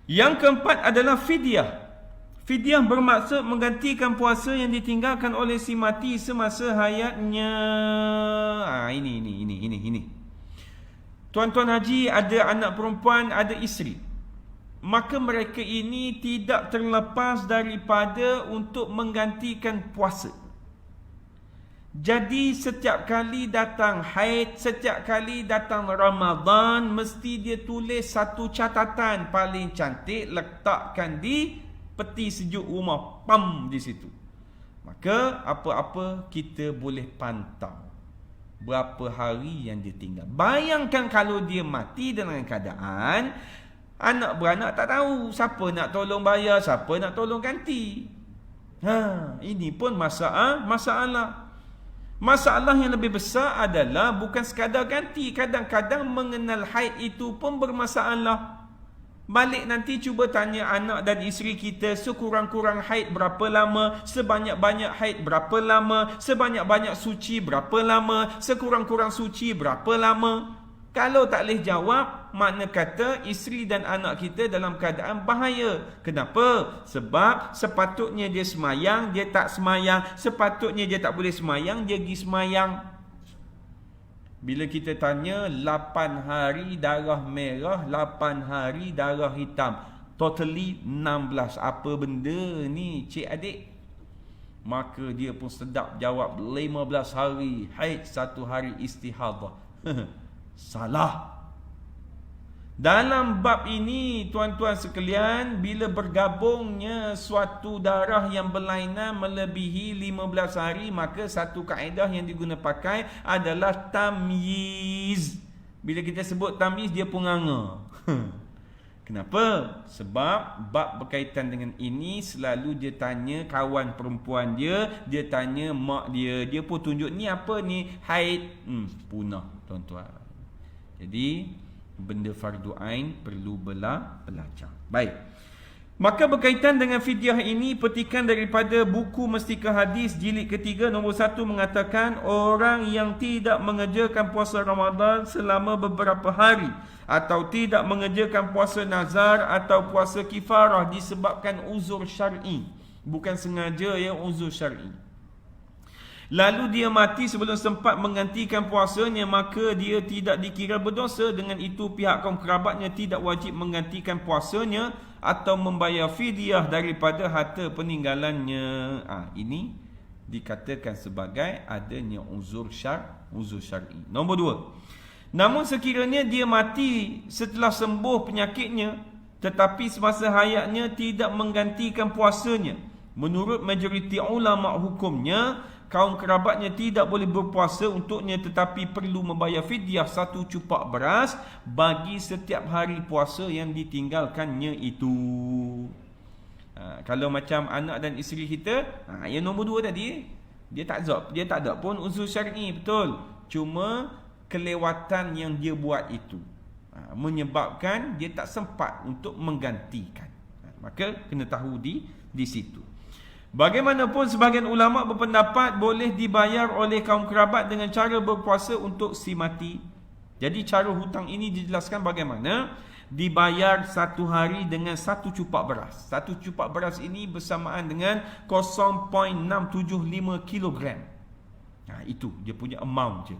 A: Yang keempat adalah fidyah. Fidyah bermaksud menggantikan puasa yang ditinggalkan oleh si mati semasa hayatnya. Ini. Tuan-tuan haji ada anak perempuan, ada isteri. Maka mereka ini tidak terlepas daripada untuk menggantikan puasa. Jadi setiap kali datang haid, setiap kali datang Ramadan, mesti dia tulis satu catatan paling cantik, letakkan di peti sejuk rumah, pam di situ. Maka apa-apa kita boleh pantau berapa hari yang dia tinggal. Bayangkan kalau dia mati dalam keadaan anak beranak tak tahu siapa nak tolong bayar, siapa nak tolong ganti. Ini pun masalah. Masalah yang lebih besar adalah bukan sekadar ganti. Kadang-kadang mengenal haid itu pun bermasalah. Balik nanti cuba tanya anak dan isteri kita, sekurang-kurang haid berapa lama, sebanyak-banyak haid berapa lama, sebanyak-banyak suci berapa lama, sekurang-kurang suci berapa lama. Kalau tak boleh jawab, makna kata isteri dan anak kita dalam keadaan bahaya. Kenapa? Sebab sepatutnya dia semayang, dia tak semayang. Sepatutnya dia tak boleh semayang, dia pergi semayang. Bila kita tanya 8 hari darah merah, 8 hari darah hitam, totally 16. Apa benda ni cik adik? Maka dia pun sedap jawab 15 hari haid, 1 hari istihadah. Salah. Dalam bab ini, tuan-tuan sekalian, bila bergabungnya suatu darah yang berlainan melebihi 15 hari, maka satu kaedah yang diguna pakai adalah tamyiz. Bila kita sebut tamyiz, dia punganga. Kenapa? Sebab bab berkaitan dengan ini selalu dia tanya kawan perempuan dia, dia tanya mak dia, dia pun tunjuk ni apa ni? Haid. Punah, tuan-tuan. Jadi benda fardu ain perlu belajar. Baik. Maka berkaitan dengan fidyah ini, petikan daripada buku Mestika Hadis jilid ketiga nombor 1 mengatakan orang yang tidak mengerjakan puasa Ramadan selama beberapa hari atau tidak mengerjakan puasa nazar atau puasa kifarah disebabkan uzur syar'i, bukan sengaja ya, uzur syar'i, lalu dia mati sebelum sempat menggantikan puasanya, maka dia tidak dikira berdosa. Dengan itu pihak kaum kerabatnya tidak wajib menggantikan puasanya atau membayar fidyah daripada harta peninggalannya. Ini dikatakan sebagai adanya uzur syar'i. Nombor 2. Namun sekiranya dia mati setelah sembuh penyakitnya tetapi semasa hayatnya tidak menggantikan puasanya, menurut majoriti ulama hukumnya kaum kerabatnya tidak boleh berpuasa untuknya, tetapi perlu membayar fidyah 1 cupak beras bagi setiap hari puasa yang ditinggalkannya itu. Kalau macam anak dan isteri kita, yang nombor 2 tadi, dia tak ada pun uzur syar'i, betul. Cuma kelewatan yang dia buat itu menyebabkan dia tak sempat untuk menggantikan. Maka kena tahu di situ. Bagaimanapun sebahagian ulama berpendapat boleh dibayar oleh kaum kerabat dengan cara berpuasa untuk si mati. Jadi cara hutang ini dijelaskan bagaimana dibayar 1 hari dengan 1 cupak beras. 1 cupak beras ini bersamaan dengan 0.675 kilogram. Itu dia punya amount je.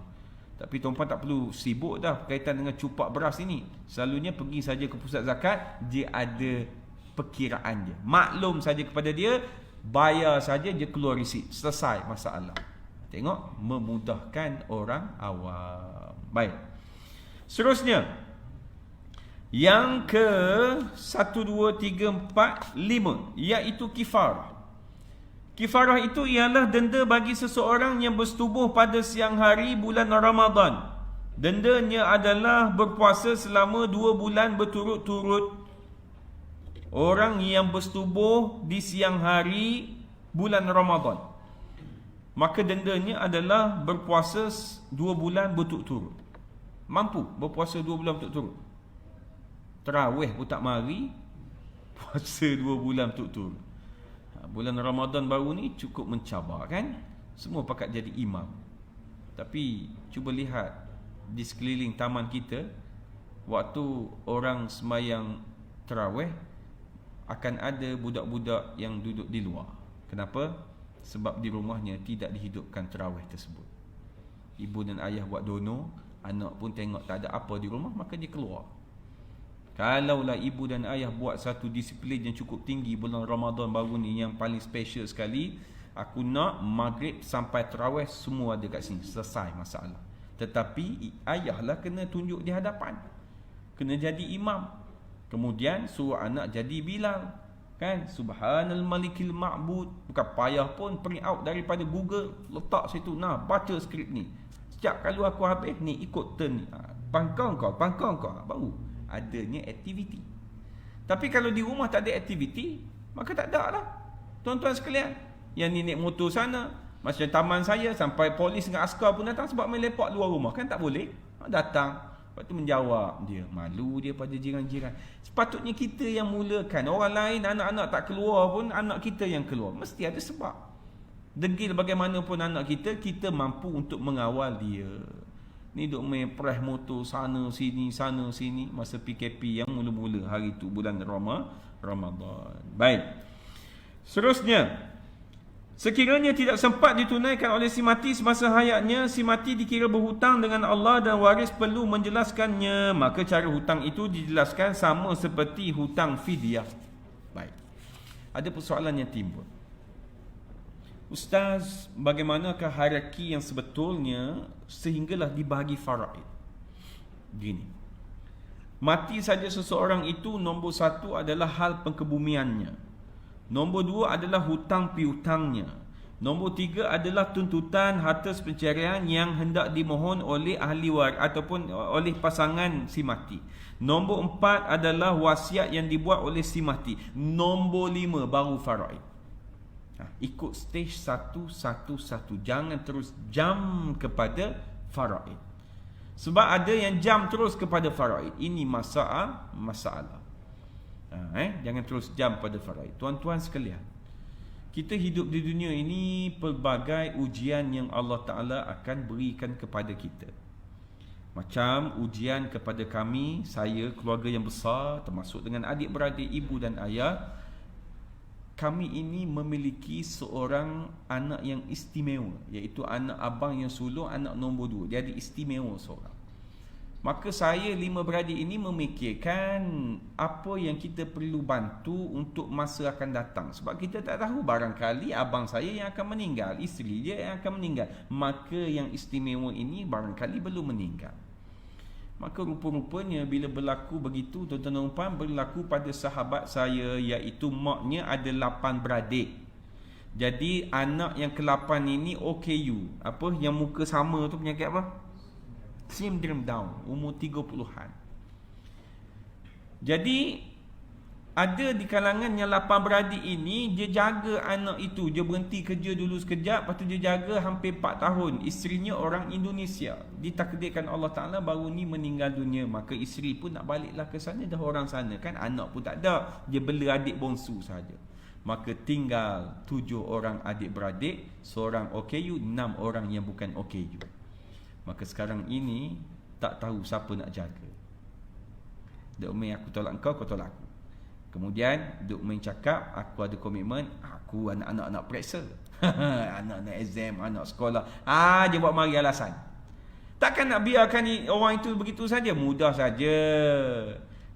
A: Tapi tuan-puan tak perlu sibuk dah berkaitan dengan cupak beras ini. Selalunya pergi saja ke pusat zakat, dia ada perkiraan dia. Maklum saja kepada dia, bayar saja, dia keluar resit, selesai masalah. Tengok, memudahkan orang awam. Baik. Seterusnya, yang ke 1, 2, 3, 4, 5, iaitu kifarah. Kifarah itu ialah denda bagi seseorang yang bersetubuh pada siang hari bulan Ramadan. Dendanya adalah berpuasa selama 2 bulan berturut-turut. Orang yang bersetubuh di siang hari bulan Ramadan, maka dendanya adalah berpuasa 2 bulan berturut-turut. Mampu berpuasa 2 bulan berturut-turut. Tarawih pun tak mari, puasa 2 bulan berturut-turut. Bulan Ramadan baru ni cukup mencabar kan? Semua pakat jadi imam. Tapi cuba lihat di sekeliling taman kita, waktu orang sembahyang tarawih, akan ada budak-budak yang duduk di luar. Kenapa? Sebab di rumahnya tidak dihidupkan tarawih tersebut. Ibu dan ayah buat dono, anak pun tengok tak ada apa di rumah, maka dia keluar. Kalaulah ibu dan ayah buat satu disiplin yang cukup tinggi bulan Ramadan baru ni, yang paling special sekali, aku nak maghrib sampai tarawih semua ada kat sini, selesai masalah. Tetapi ayahlah kena tunjuk di hadapan, kena jadi imam. Kemudian suruh anak jadi Bilal, kan? Subhanal Malikil Ma'bud. Bukan payah pun print out daripada Google, letak situ, nah baca skrip ni. Sejak kalau aku habis ni ikut turn ni, pangkang kau, baru adanya aktiviti. Tapi kalau di rumah tak ada aktiviti, maka tak ada lah, tuan-tuan sekalian. Yang ni naik motor sana, Macam taman saya, sampai polis dengan askar pun datang sebab main lepak luar rumah. Kan tak boleh. Datang. Lepas tu menjawab dia. Malu dia pada jiran-jiran. Sepatutnya kita yang mulakan. Orang lain, anak-anak tak keluar pun, anak kita yang keluar. Mesti ada sebab. Degil bagaimanapun anak kita, kita mampu untuk mengawal dia. Ni duk main preh motor sana sini masa PKP yang mula-mula hari tu, bulan Ramadan. Baik. Seterusnya, sekiranya tidak sempat ditunaikan oleh si mati semasa hayatnya, si mati dikira berhutang dengan Allah dan waris perlu menjelaskannya. Maka cara hutang itu dijelaskan sama seperti hutang fidyah. Baik. Ada persoalan yang timbul. Ustaz, bagaimanakah hierarki yang sebetulnya sehinggalah dibahagi faraid? Gini. Mati saja seseorang itu, nombor satu adalah hal pengkebumiannya. Nombor dua adalah hutang piutangnya. Nombor tiga adalah tuntutan harta pencerian yang hendak dimohon oleh ahli waris ataupun oleh pasangan si mati. Nombor empat adalah wasiat yang dibuat oleh si mati. Nombor lima baru faraid. Ikut stage satu. Jangan terus jam kepada faraid. Sebab ada yang jam terus kepada faraid. Ini masalah. Jangan terus jam pada faraid. Tuan-tuan sekalian, kita hidup di dunia ini pelbagai ujian yang Allah Ta'ala akan berikan kepada kita. Macam ujian kepada kami, saya, keluarga yang besar, termasuk dengan adik-beradik, ibu dan ayah. Kami ini memiliki seorang anak yang istimewa, iaitu anak abang yang sulung, anak nombor 2. Dia ada istimewa seorang. Maka saya 5 beradik ini memikirkan apa yang kita perlu bantu untuk masa akan datang. Sebab kita tak tahu, barangkali abang saya yang akan meninggal, isteri dia yang akan meninggal. Maka yang istimewa ini barangkali belum meninggal. Maka rupa-rupanya bila berlaku begitu, tuan-tuan dan puan, berlaku pada sahabat saya, iaitu maknya ada 8 beradik. Jadi anak yang ke-8 ini OKU. Apa yang muka sama tu, penyakit apa? Syndrome Down, umur 30-an. Jadi ada di kalangan yang 8 beradik ini, dia jaga anak itu. Dia berhenti kerja dulu sekejap, lepas tu dia jaga hampir 4 tahun. Isterinya orang Indonesia. Ditakdirkan Allah Ta'ala baru ni meninggal dunia. Maka isteri pun nak baliklah ke sana, dah orang sana kan. Anak pun tak ada, dia bela adik bongsu saja. Maka tinggal 7 orang adik-beradik, seorang OKU, 6 orang yang bukan OKU. Maka sekarang ini tak tahu siapa nak jaga. Duk main aku tolak kau tolak aku. Kemudian duk main cakap, aku ada komitmen, aku anak-anak nak periksa. Anak-anak exam, anak sekolah. Dia buat mari alasan. Takkan nak biarkan orang itu begitu saja? Mudah saja.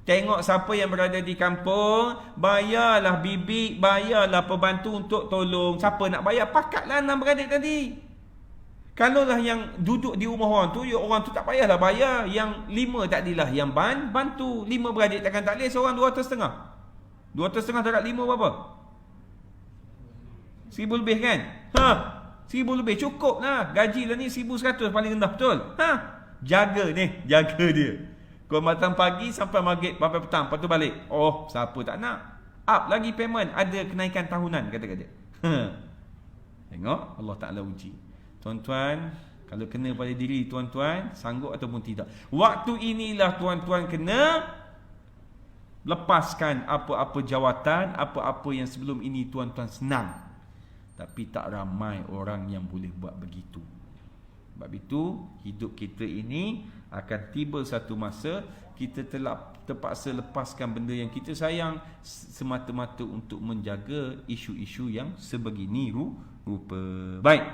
A: Tengok siapa yang berada di kampung, bayarlah bibik, bayarlah pembantu untuk tolong. Siapa nak bayar? Pakatlah 6 beradik tadi. Kalaulah yang duduk di rumah orang tu tak payahlah bayar. Yang 5 takdilah yang bantu. 5 beradik takkan tak boleh, seorang 250. 250 darab 5 berapa? 1000 lebih kan? 1000 lebih cukup lah. Gaji lah ni 1100 paling rendah, betul? Jaga dia. Kau matang pagi sampai maghrib, sampai petang, lepas tu balik. Oh, siapa tak nak? Up lagi payment, ada kenaikan tahunan kata-kata. Tengok Allah Ta'ala uji. Tuan-tuan, kalau kena pada diri tuan-tuan, sanggup ataupun tidak. Waktu inilah tuan-tuan kena lepaskan apa-apa jawatan, apa-apa yang sebelum ini tuan-tuan senang. Tapi tak ramai orang yang boleh buat begitu. Sebab itu, hidup kita ini akan tiba satu masa kita telah terpaksa lepaskan benda yang kita sayang semata-mata untuk menjaga isu-isu yang sebegini rupa. Baik.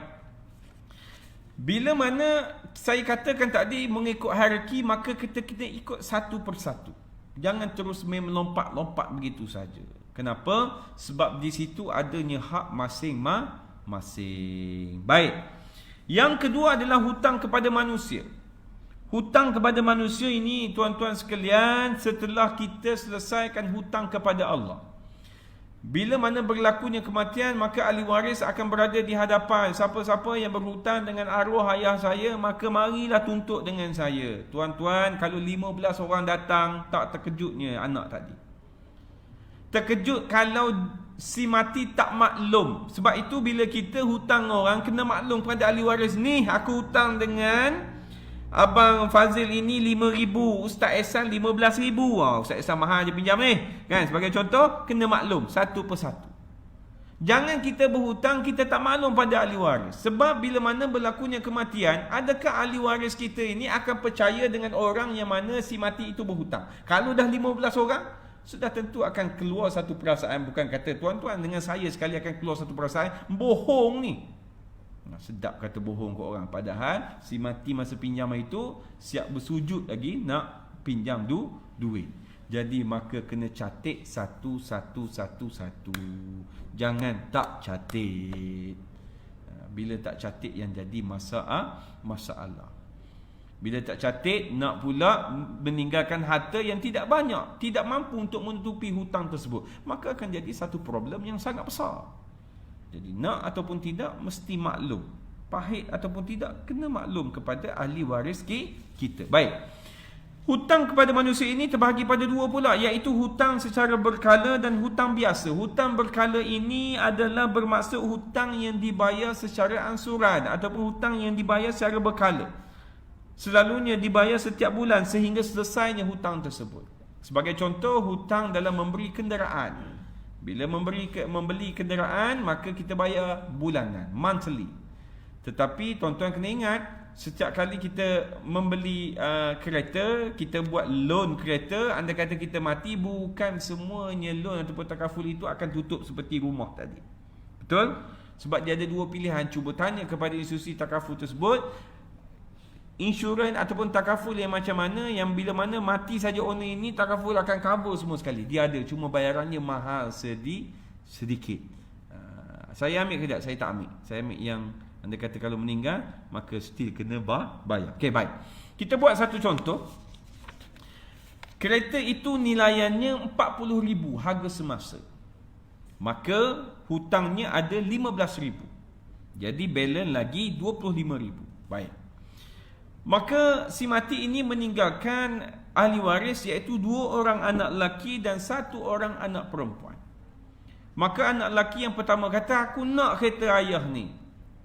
A: Bila mana saya katakan tadi mengikut hierarki, maka kita ikut satu persatu. Jangan terus melompat-lompat begitu saja. Kenapa? Sebab di situ adanya hak masing-masing. Baik. Yang kedua adalah hutang kepada manusia. Hutang kepada manusia ini, tuan-tuan sekalian, setelah kita selesaikan hutang kepada Allah. Bila mana berlakunya kematian, maka ahli waris akan berada di hadapan. Siapa-siapa yang berhutang dengan arwah ayah saya, maka marilah tuntut dengan saya. Tuan-tuan, kalau 15 orang datang, tak terkejutnya anak tadi. Terkejut kalau si mati tak maklum. Sebab itu bila kita hutang orang, kena maklum pada ahli waris. Ni aku hutang dengan Abang Fazil ini 5,000, Ustaz Ehsan 15,000. Ustaz Ehsan mahal je pinjam ni, kan? Sebagai contoh, kena maklum satu persatu. Jangan kita berhutang, kita tak maklum pada ahli waris. Sebab bila mana berlakunya kematian, adakah ahli waris kita ini akan percaya dengan orang yang mana si mati itu berhutang? Kalau dah 15 orang, sudah tentu akan keluar satu perasaan. Bukan kata tuan-tuan dengan saya sekali akan keluar satu perasaan, bohong ni. Sedap kata bohong ke orang. Padahal si mati masa pinjam itu siap bersujud lagi nak pinjam duit. Jadi maka kena catik satu. Jangan tak catik. Bila tak catik yang jadi masalah. Bila tak catik, nak pula meninggalkan harta yang tidak banyak, tidak mampu untuk menutupi hutang tersebut, maka akan jadi satu problem yang sangat besar. Jadi nak ataupun tidak, mesti maklum. Pahit ataupun tidak, kena maklum kepada ahli waris kita. Baik. Hutang kepada manusia ini terbahagi pada dua pula, iaitu hutang secara berkala dan hutang biasa. Hutang berkala ini adalah bermaksud hutang yang dibayar secara angsuran ataupun hutang yang dibayar secara berkala. Selalunya dibayar setiap bulan sehingga selesainya hutang tersebut. Sebagai contoh, hutang dalam memberi kenderaan. Bila membeli kenderaan, maka kita bayar bulanan, monthly. Tetapi tuan-tuan kena ingat, setiap kali kita membeli kereta, kita buat loan kereta, anda kata kita mati, bukan semuanya loan ataupun takaful itu akan tutup seperti rumah tadi. Betul? Sebab dia ada dua pilihan. Cuba tanya kepada institusi takaful tersebut, insurans ataupun takaful yang macam mana, yang bila mana mati saja owner ini, takaful akan cover semua sekali. Dia ada, cuma bayarannya mahal sedikit. Saya ambil kejap, saya tak ambil. Saya ambil yang anda kata kalau meninggal, maka still kena bayar. Okey, baik. Kita buat satu contoh. Kereta itu nilaiannya 40,000 harga semasa. Maka hutangnya ada 15,000. Jadi balance lagi 25,000. Baik. Maka si mati ini meninggalkan ahli waris, iaitu 2 orang anak lelaki dan 1 orang anak perempuan. Maka anak lelaki yang pertama kata, aku nak kereta ayah ni.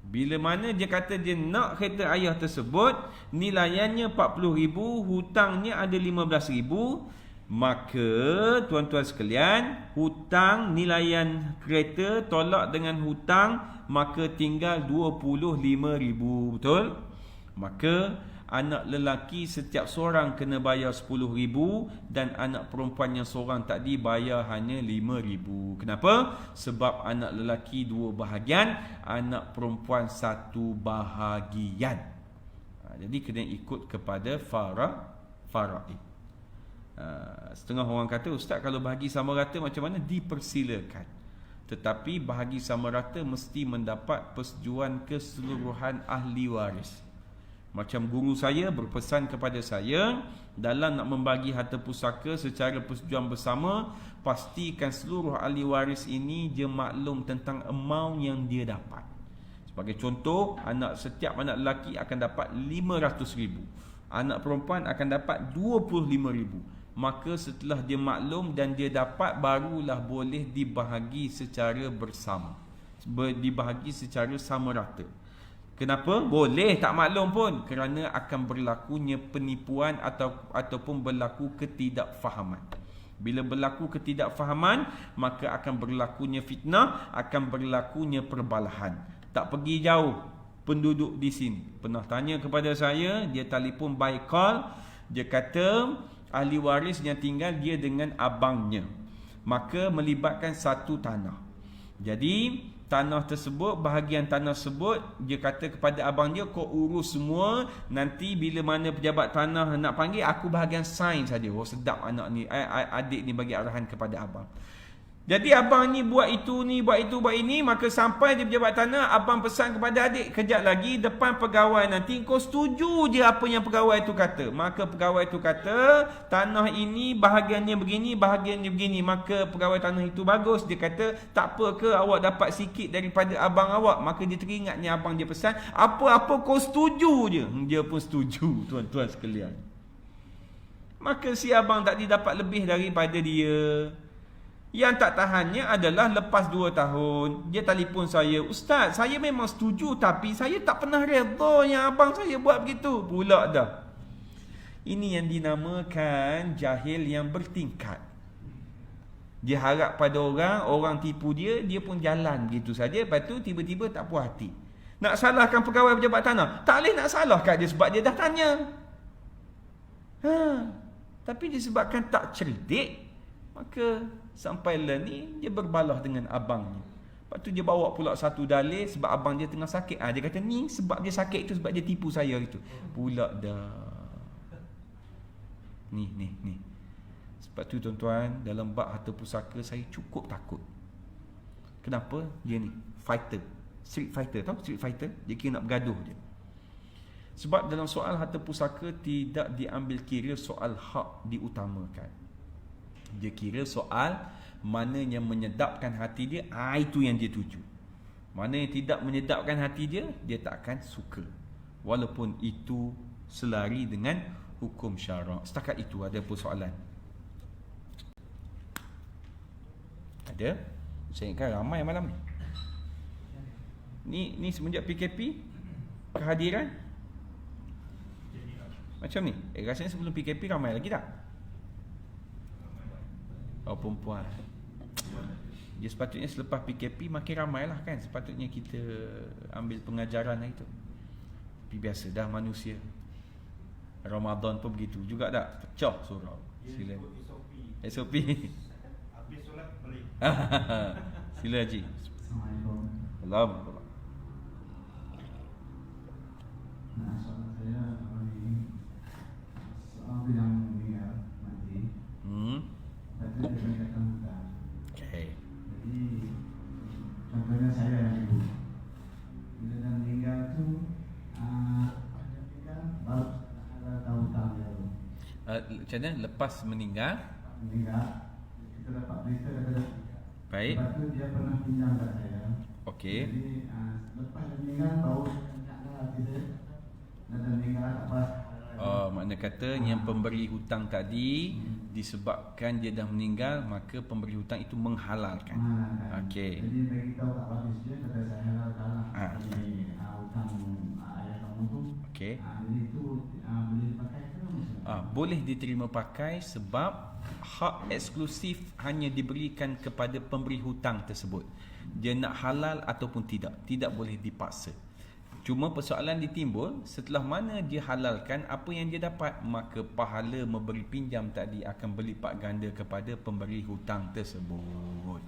A: Bila mana dia kata dia nak kereta ayah tersebut, nilaiannya 40,000, hutangnya ada 15,000, maka tuan-tuan sekalian, hutang nilaian kereta tolak dengan hutang, maka tinggal 25,000. Betul? Maka anak lelaki setiap seorang kena bayar 10,000 dan anak perempuan yang seorang tadi bayar hanya 5,000. Kenapa? Sebab anak lelaki 2 bahagian, anak perempuan 1 bahagian. Jadi kena ikut kepada faraid. Setengah orang kata, ustaz kalau bahagi sama rata macam mana? Dipersilakan. Tetapi bahagi sama rata mesti mendapat persetujuan keseluruhan ahli waris. Macam guru saya berpesan kepada saya, dalam nak membagi harta pusaka secara persetujuan bersama, pastikan seluruh ahli waris ini dia maklum tentang amount yang dia dapat. Sebagai contoh, setiap anak lelaki akan dapat 500,000, anak perempuan akan dapat 25,000. Maka setelah dia maklum dan dia dapat, barulah boleh dibahagi secara bersama, dibahagi secara sama rata. Kenapa? Boleh tak maklum pun, kerana akan berlakunya penipuan ataupun berlaku ketidakfahaman. Bila berlaku ketidakfahaman, maka akan berlakunya fitnah, akan berlakunya perbalahan. Tak pergi jauh, penduduk di sini pernah tanya kepada saya, dia telefon by call, dia kata ahli waris yang tinggal dia dengan abangnya, maka melibatkan satu tanah. Jadi tanah tersebut, bahagian tanah tersebut, dia kata kepada abang dia, kau urus semua, nanti bila mana pejabat tanah nak panggil, aku bahagian sign saja. Oh sedap anak ni, adik ni bagi arahan kepada abang. Jadi abang ni buat itu ni, buat itu, buat ini, maka sampai di pejabat tanah, abang pesan kepada adik, kejap lagi depan pegawai nanti kau setuju je apa yang pegawai itu kata. Maka pegawai itu kata, tanah ini bahagiannya begini, bahagiannya begini. Maka pegawai tanah itu bagus, dia kata, tak apa ke awak dapat sikit daripada abang awak. Maka dia teringatnya abang dia pesan, apa-apa kau setuju je. Dia pun setuju, tuan-tuan sekalian. Maka si abang tak dapat lebih daripada dia. Yang tak tahannya adalah lepas 2 tahun dia telefon saya, "Ustaz, saya memang setuju tapi saya tak pernah redha yang abang saya buat begitu." Pula dah. Ini yang dinamakan jahil yang bertingkat. Dia harap pada orang tipu dia, dia pun jalan begitu saja, lepas tu tiba-tiba tak puas hati. Nak salahkan pegawai pejabat tanah, tak boleh nak salah kat dia sebab dia dah tanya. Tapi disebabkan tak cerdik, maka sampailah ni dia berbalah dengan abangnya. Lepas tu dia bawa pula satu dalil sebab abang dia tengah sakit. Dia kata ni sebab dia sakit itu sebab dia tipu saya itu. Pula dah. Ni. Sebab tu tuan-tuan, dalam bab harta pusaka saya cukup takut. Kenapa? Dia ni fighter, street fighter, tahu street fighter? Dia kira nak bergaduh je. Sebab dalam soal harta pusaka tidak diambil kira soal hak diutamakan. Dia kira soal mana yang menyedapkan hati dia, itu yang dia tuju. Mana yang tidak menyedapkan hati dia, dia tak akan suka. Walaupun itu selari dengan hukum syarak. Setakat itu ada persoalan. Ada? Saya ingatkan ramai malam ni. Ni semenjak PKP kehadiran macam ni. Rasanya sebelum PKP ramai lagi tak? Perempuan. Dia sepatutnya selepas PKP makin ramai lah kan. Sepatutnya kita ambil pengajaran itu. Tapi biasa dah manusia. Ramadan pun begitu juga tak? Pecah surau. Sila SOP.
B: Habis solat balik.
A: Sila Haji.
C: Assalamualaikum.
A: Alhamdulillah.
C: Soalan saya ini soal yang meninggal mati. Tapi dia meninggalkan hutang.
A: Okay.
C: Jadi contohnya saya yang ibu. Bila dia meninggal tu, dia meninggal baru ada hutang dia tu.
A: Macam mana? Lepas meninggal,
C: kita dapat berita daripada.
A: baik.
C: Lepas tu dia pernah pinjam kat saya.
A: Okey.
C: Jadi lepas dia meninggal baru saya kita dan meninggal apa?
A: Makna kata yang pemberi hutang tadi disebabkan dia dah meninggal, maka pemberi hutang itu menghalalkan. Okey.
C: Jadi bagi tahu kat habis dia kata saya halalkan lah. Ini hutang ayah kamu tu.
A: Okey.
C: Jadi itu boleh dipakai ke?
A: Boleh diterima pakai sebab hak eksklusif hanya diberikan kepada pemberi hutang tersebut. Dia nak halal ataupun tidak boleh dipaksa. Cuma persoalan ditimbul setelah mana dia halalkan apa yang dia dapat, maka pahala memberi pinjam tadi akan berlipat ganda kepada pemberi hutang tersebut.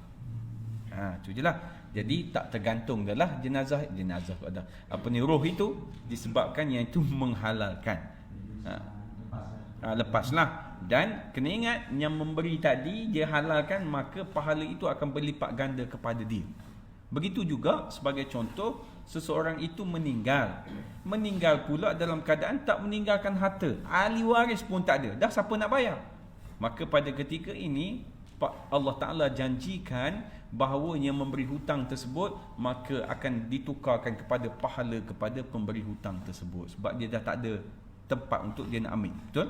A: Tu je lah. Jadi tak tergantung dah lah jenazah pada roh itu disebabkan yang itu menghalalkan. Lepaslah. Dan kena ingat yang memberi tadi dia halalkan, maka pahala itu akan berlipat ganda kepada dia. Begitu juga sebagai contoh, seseorang itu meninggal pula dalam keadaan tak meninggalkan harta, ahli waris pun tak ada, dah siapa nak bayar? Maka pada ketika ini Allah Ta'ala janjikan bahawa yang memberi hutang tersebut maka akan ditukarkan kepada pahala kepada pemberi hutang tersebut, sebab dia dah tak ada tempat untuk dia nak ambil. Betul?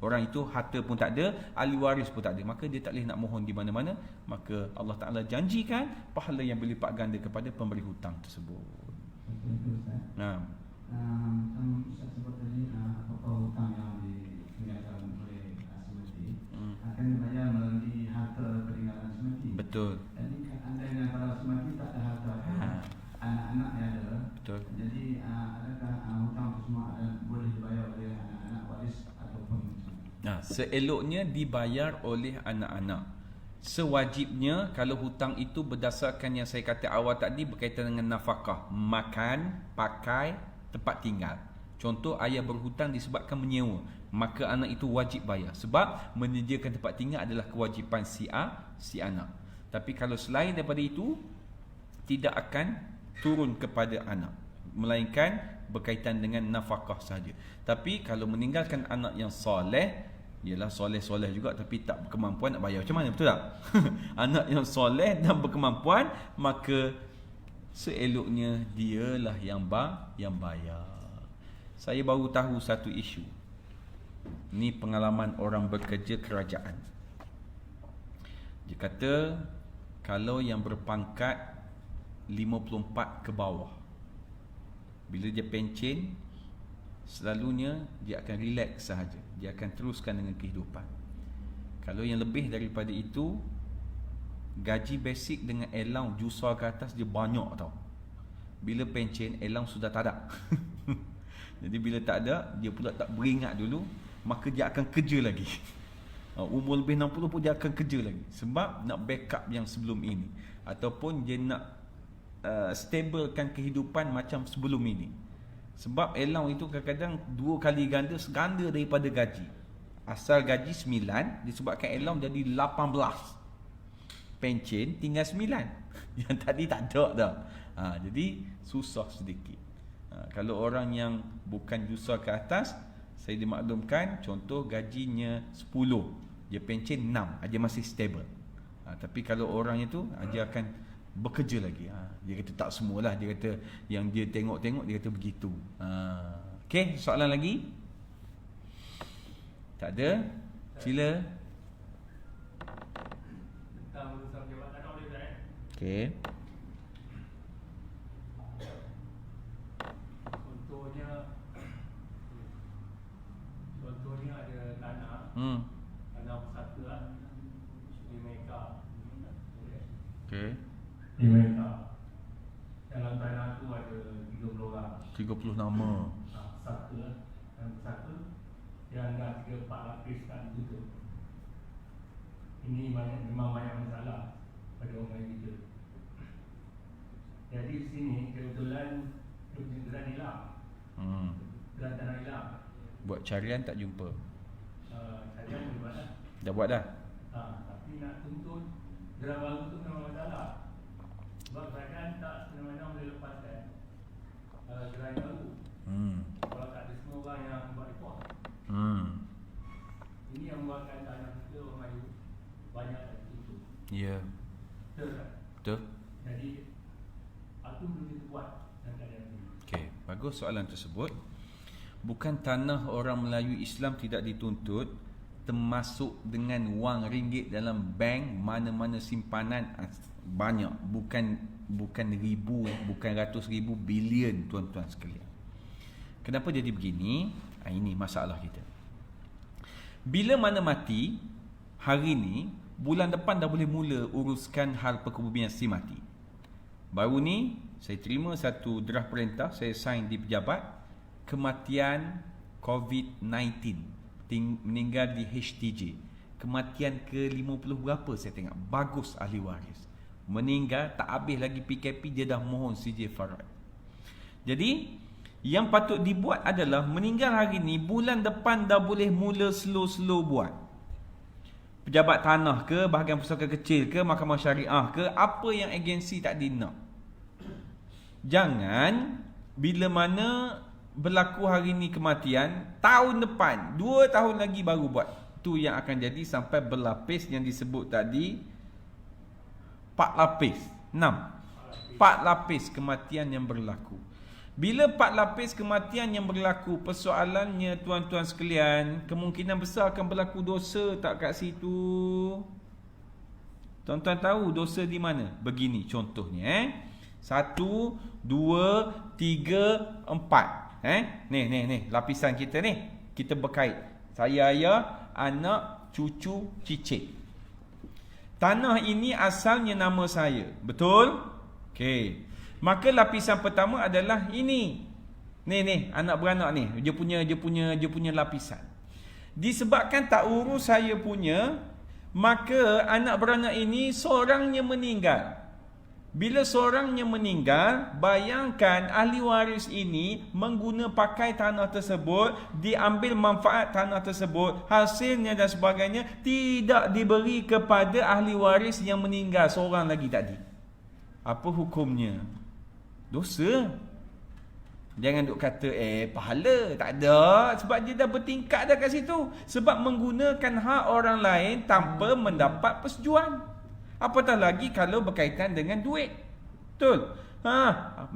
A: Orang itu harta pun tak ada, ahli waris pun tak ada, maka dia tak boleh nak mohon di mana-mana. Maka Allah Ta'ala janjikan pahala yang berlipat ganda kepada pemberi hutang tersebut. Nah,
C: macam saya sebut tadi, apa-apa hutang yang ditinggalkan oleh semati akan dibayar melalui harta peninggalan semati.
A: betul.
C: Jadi andainya kalau semati tak ada harta, anak-anak yang ada.
A: Betul.
C: Jadi adakah hutang itu semua boleh dibayar oleh anak-anak waris ataupun
A: Seeloknya dibayar oleh anak-anak. Sewajibnya kalau hutang itu berdasarkan yang saya kata awal tadi berkaitan dengan nafkah, makan, pakai, tempat tinggal. Contoh ayah berhutang disebabkan menyewa, maka anak itu wajib bayar sebab menyediakan tempat tinggal adalah kewajipan si anak. Tapi kalau selain daripada itu tidak akan turun kepada anak, melainkan berkaitan dengan nafkah sahaja. Tapi kalau meninggalkan anak yang soleh, ialah soleh-soleh juga tapi tak berkemampuan nak bayar, macam mana, betul tak? Anak yang soleh dan berkemampuan, maka seeloknya dialah yang bayar. Saya baru tahu satu isu. Ni pengalaman orang bekerja kerajaan. Dia kata kalau yang berpangkat 54 ke bawah, bila dia pencen, selalunya dia akan relax sahaja, dia akan teruskan dengan kehidupan. Kalau yang lebih daripada itu, gaji basic dengan allowance jusar ke atas dia banyak tau. Bila pencen, allowance sudah tak ada. Jadi bila tak ada, dia pula tak beringat dulu, maka dia akan kerja lagi. Umur lebih 60 pun dia akan kerja lagi, sebab nak backup yang sebelum ini, ataupun dia nak stablekan kehidupan macam sebelum ini. Sebab allowance itu kadang-kadang 2 kali ganda daripada gaji. Asal gaji 9, disebabkan allowance jadi 18. Pencen tinggal 9. Yang tadi tak ada dah. Jadi susah sedikit. Kalau orang yang bukan jusar ke atas, saya dimaklumkan contoh gajinya 10, dia pencen 6, dia masih stable. Tapi kalau orang itu, dia akan bekerja lagi. Dia kata tak semualah, dia kata yang dia tengok-tengok, dia kata begitu. Okey, soalan lagi? Tak ada? Sila.
B: Tentang urusan jabatan oleh saya.
A: Okey.
B: Contohnya ada tanah. Tanah pusaka lah, 5 ekar.
A: Okey.
B: 5 ekar. Dalam tanah tu ada 30 orang.
A: 30 nama.
B: Pusaka lah. Dan pusaka yang dah 3-4 lapis tak ditutup. Ini memang banyak masalah pada orang kita. Jadi sini kebetulan kebetulan hilang. Geran tanah hilang.
A: Buat carian tak jumpa.
B: Carian boleh buat dah.
A: Dah buat dah?
B: Tapi nak tuntut geran baru tu memang masalah. Sebab kerajaan tak semena-mena boleh lepaskan geran baru. Kalau tak ada semua orang yang buat report. Ini yang membuatkan tanah kita orang Melayu banyak yang tutup.
A: Ya.
B: Betul tak?
A: Betul.
B: Jadi aku belum kita buat dan keadaan ini.
A: Okey, bagus soalan tersebut. Bukan tanah orang Melayu Islam tidak dituntut, termasuk dengan wang ringgit dalam bank, mana-mana simpanan banyak, bukan ribu, bukan ratus ribu, bilion tuan-tuan sekalian. Kenapa jadi begini? Ini masalah kita. Bila mana mati, hari ni, bulan depan dah boleh mula uruskan hal perkebumian si mati. Baru ni saya terima satu draft perintah, saya sign di pejabat, kematian COVID-19, meninggal di HTJ. Kematian ke-50 berapa saya tengok. Bagus ahli waris. Meninggal tak habis lagi PKP, dia dah mohon CJ Farad. Jadi yang patut dibuat adalah meninggal hari ni, bulan depan dah boleh mula slow-slow buat. Pejabat tanah ke, bahagian pusaka kecil ke, mahkamah syariah ke, apa yang agensi tadi nak. Jangan bila mana berlaku hari ni kematian, tahun depan 2 tahun lagi baru buat. Tu yang akan jadi sampai berlapis yang disebut tadi, 4 lapis, 6 4 lapis kematian yang berlaku. Bila 4 lapis kematian yang berlaku, persoalannya tuan-tuan sekalian, kemungkinan besar akan berlaku dosa tak kat situ. Tuan-tuan tahu dosa di mana? Begini contohnya 1, 2, 3, 4. Ni lapisan kita ni. Kita berkait. Saya ayah, anak, cucu, cicit. Tanah ini asalnya nama saya. Betul? Okey. Maka lapisan pertama adalah ini. Ni anak beranak ni. Dia punya lapisan. Disebabkan tak urus saya punya, maka anak beranak ini seorangnya meninggal. Bila seorangnya meninggal, bayangkan ahli waris ini pakai tanah tersebut, diambil manfaat tanah tersebut, hasilnya dan sebagainya tidak diberi kepada ahli waris yang meninggal seorang lagi tadi. Apa hukumnya? Dosa. Jangan duk kata pahala, tak ada, sebab dia dah bertingkat dah kat situ, sebab menggunakan hak orang lain tanpa mendapat persetujuan. Apatah lagi kalau berkaitan dengan duit. Betul?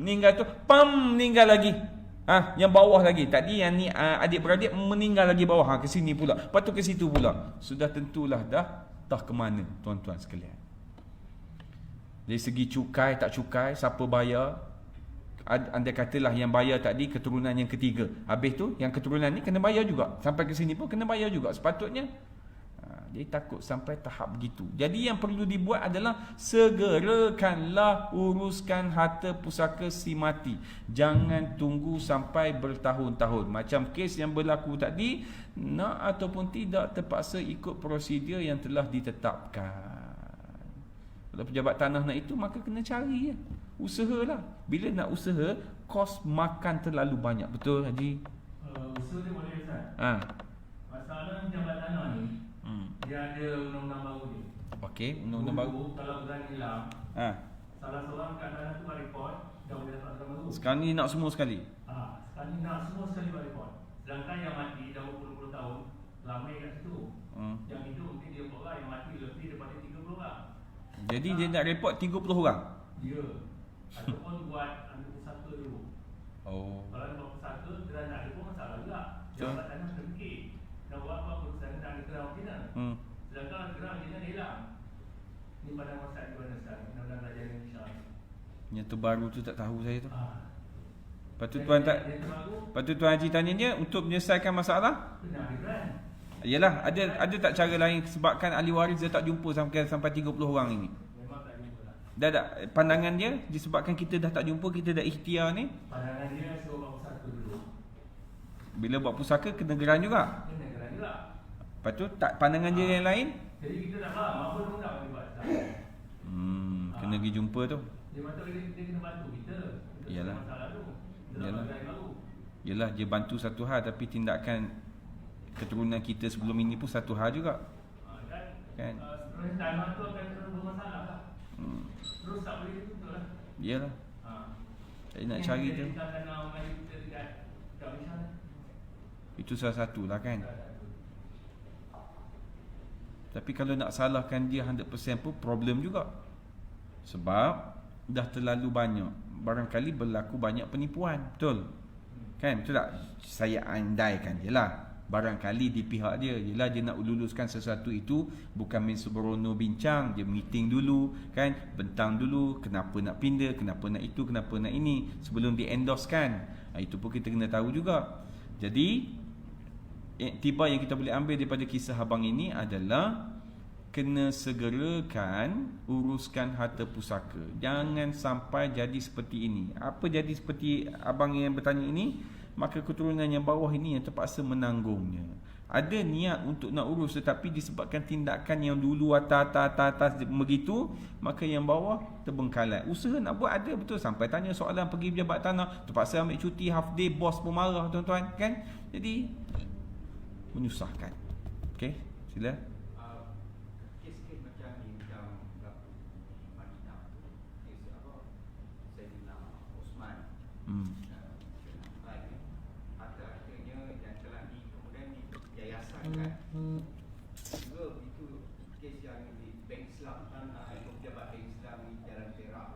A: Meninggal tu, meninggal lagi. Yang bawah lagi. Tadi yang ni adik-beradik meninggal lagi bawah. Ke sini pula. Lepas tu ke situ pula. Sudah tentulah dah entah ke mana tuan-tuan sekalian. Dari segi cukai tak cukai, siapa bayar, anda katalah yang bayar tadi keturunan yang ketiga, habis tu yang keturunan ni kena bayar juga, sampai ke sini pun kena bayar juga sepatutnya. Dia takut sampai tahap begitu. Jadi yang perlu dibuat adalah segerakanlah uruskan harta pusaka si mati. Jangan tunggu sampai bertahun-tahun. Macam kes yang berlaku tadi, nak ataupun tidak terpaksa ikut prosedur yang telah ditetapkan. Kalau pejabat tanah nak itu, maka kena cari ya. Usahalah. Bila nak usaha, kos makan terlalu banyak. Betul Haji?
B: Usaha dia boleh Ustaz. Masalah pejabat tanah ni, dia ada undang-undang baru ni.
A: Okey, undang-undang baru.
B: Kalau berani hilang, salah seorang kat tanah tu buat report, dah boleh dapat undang baru.
A: Sekarang ni nak semua sekali.
B: Sekarang ni nak semua sekali buat report. Sedangkan yang mati dah berpuluh-puluh tahun, ramai kat situ. Yang hidup mungkin dia orang, yang mati lebih daripada 30 orang.
A: Jadi dia nak report 30 orang.
B: Ya. Ataupun buat ambil pusaka dulu. Kalau dia buat pusaka, dia nak ada pun masalah juga. Jawapan tanah kena fikir. Nak buat apa pusaka tak ada kerang macam mana. Sedangkan kerang macam mana hilang. Ni pada masa di mana sekarang. Undang-undang kerajaan Indonesia.
A: Yang terbaru tu tak tahu saya tu. Lepas tu tuan tak, lepas tu tuan Haji tanya dia untuk menyelesaikan masalah.
B: Kena ada grant.
A: Yalah, ada tak cara lain sebabkan ahli waris dia tak jumpa sampai 30 orang ini.
B: Memang tak jumpa lah.
A: Dah tak pandangan dia disebabkan kita dah tak jumpa, kita dah ikhtiar ni.
B: Pandangan dia suruh buat pusaka dulu.
A: Bila buat pusaka kena geran juga.
B: Kena geran juga.
A: Lepas tu tak pandangan dia yang lain.
B: Jadi kita tak faham apa undang-undang dia buat.
A: Kena pergi jumpa tu.
B: Dia patut dia kena bantu kita.
A: Yalah.
B: Masalah tu.
A: Yalah. Yalah, dia bantu satu hal, tapi tindakan keturunan kita sebelum ini pun satu hal juga. Kan?
B: Terus tanah tu akan terus bermasalah lah. Terus tak boleh betul lah.
A: Yalah. Saya nak cari tu. Itu salah satu lah kan. Tapi kalau nak salahkan dia 100% pun problem juga. Sebab dah terlalu banyak, barangkali berlaku banyak penipuan. Betul? Kan? Betul tak? Saya andaikan je lah, barangkali di pihak dia, yelah dia nak luluskan sesuatu itu bukan main sembrono bincang, dia meeting dulu kan, bentang dulu kenapa nak pindah, kenapa nak itu, kenapa nak ini, sebelum di endorsekan. Itu pun kita kena tahu juga. Jadi iktibar yang kita boleh ambil daripada kisah abang ini adalah kena segerakan uruskan harta pusaka. Jangan sampai jadi seperti ini. Apa jadi seperti abang yang bertanya ini, maka keturunan yang bawah ini yang terpaksa menanggungnya. Ada niat untuk nak urus, tetapi disebabkan tindakan yang dulu atas begitu, maka yang bawah terbengkalai. Usaha nak buat ada betul, sampai tanya soalan pergi pejabat tanah, terpaksa ambil cuti half day, bos pun marah tuan-tuan kan. Jadi menyusahkan. Okey, sila.
D: Kes-kes macam ni, macam berlaku di Madinah, kes apa, Sayyidina Osman, harta-hartanya yang telah kemudian diyayasankan. Juga itu kes yang di Bank Islam, pejabat Bank Islam di Jalan Perak,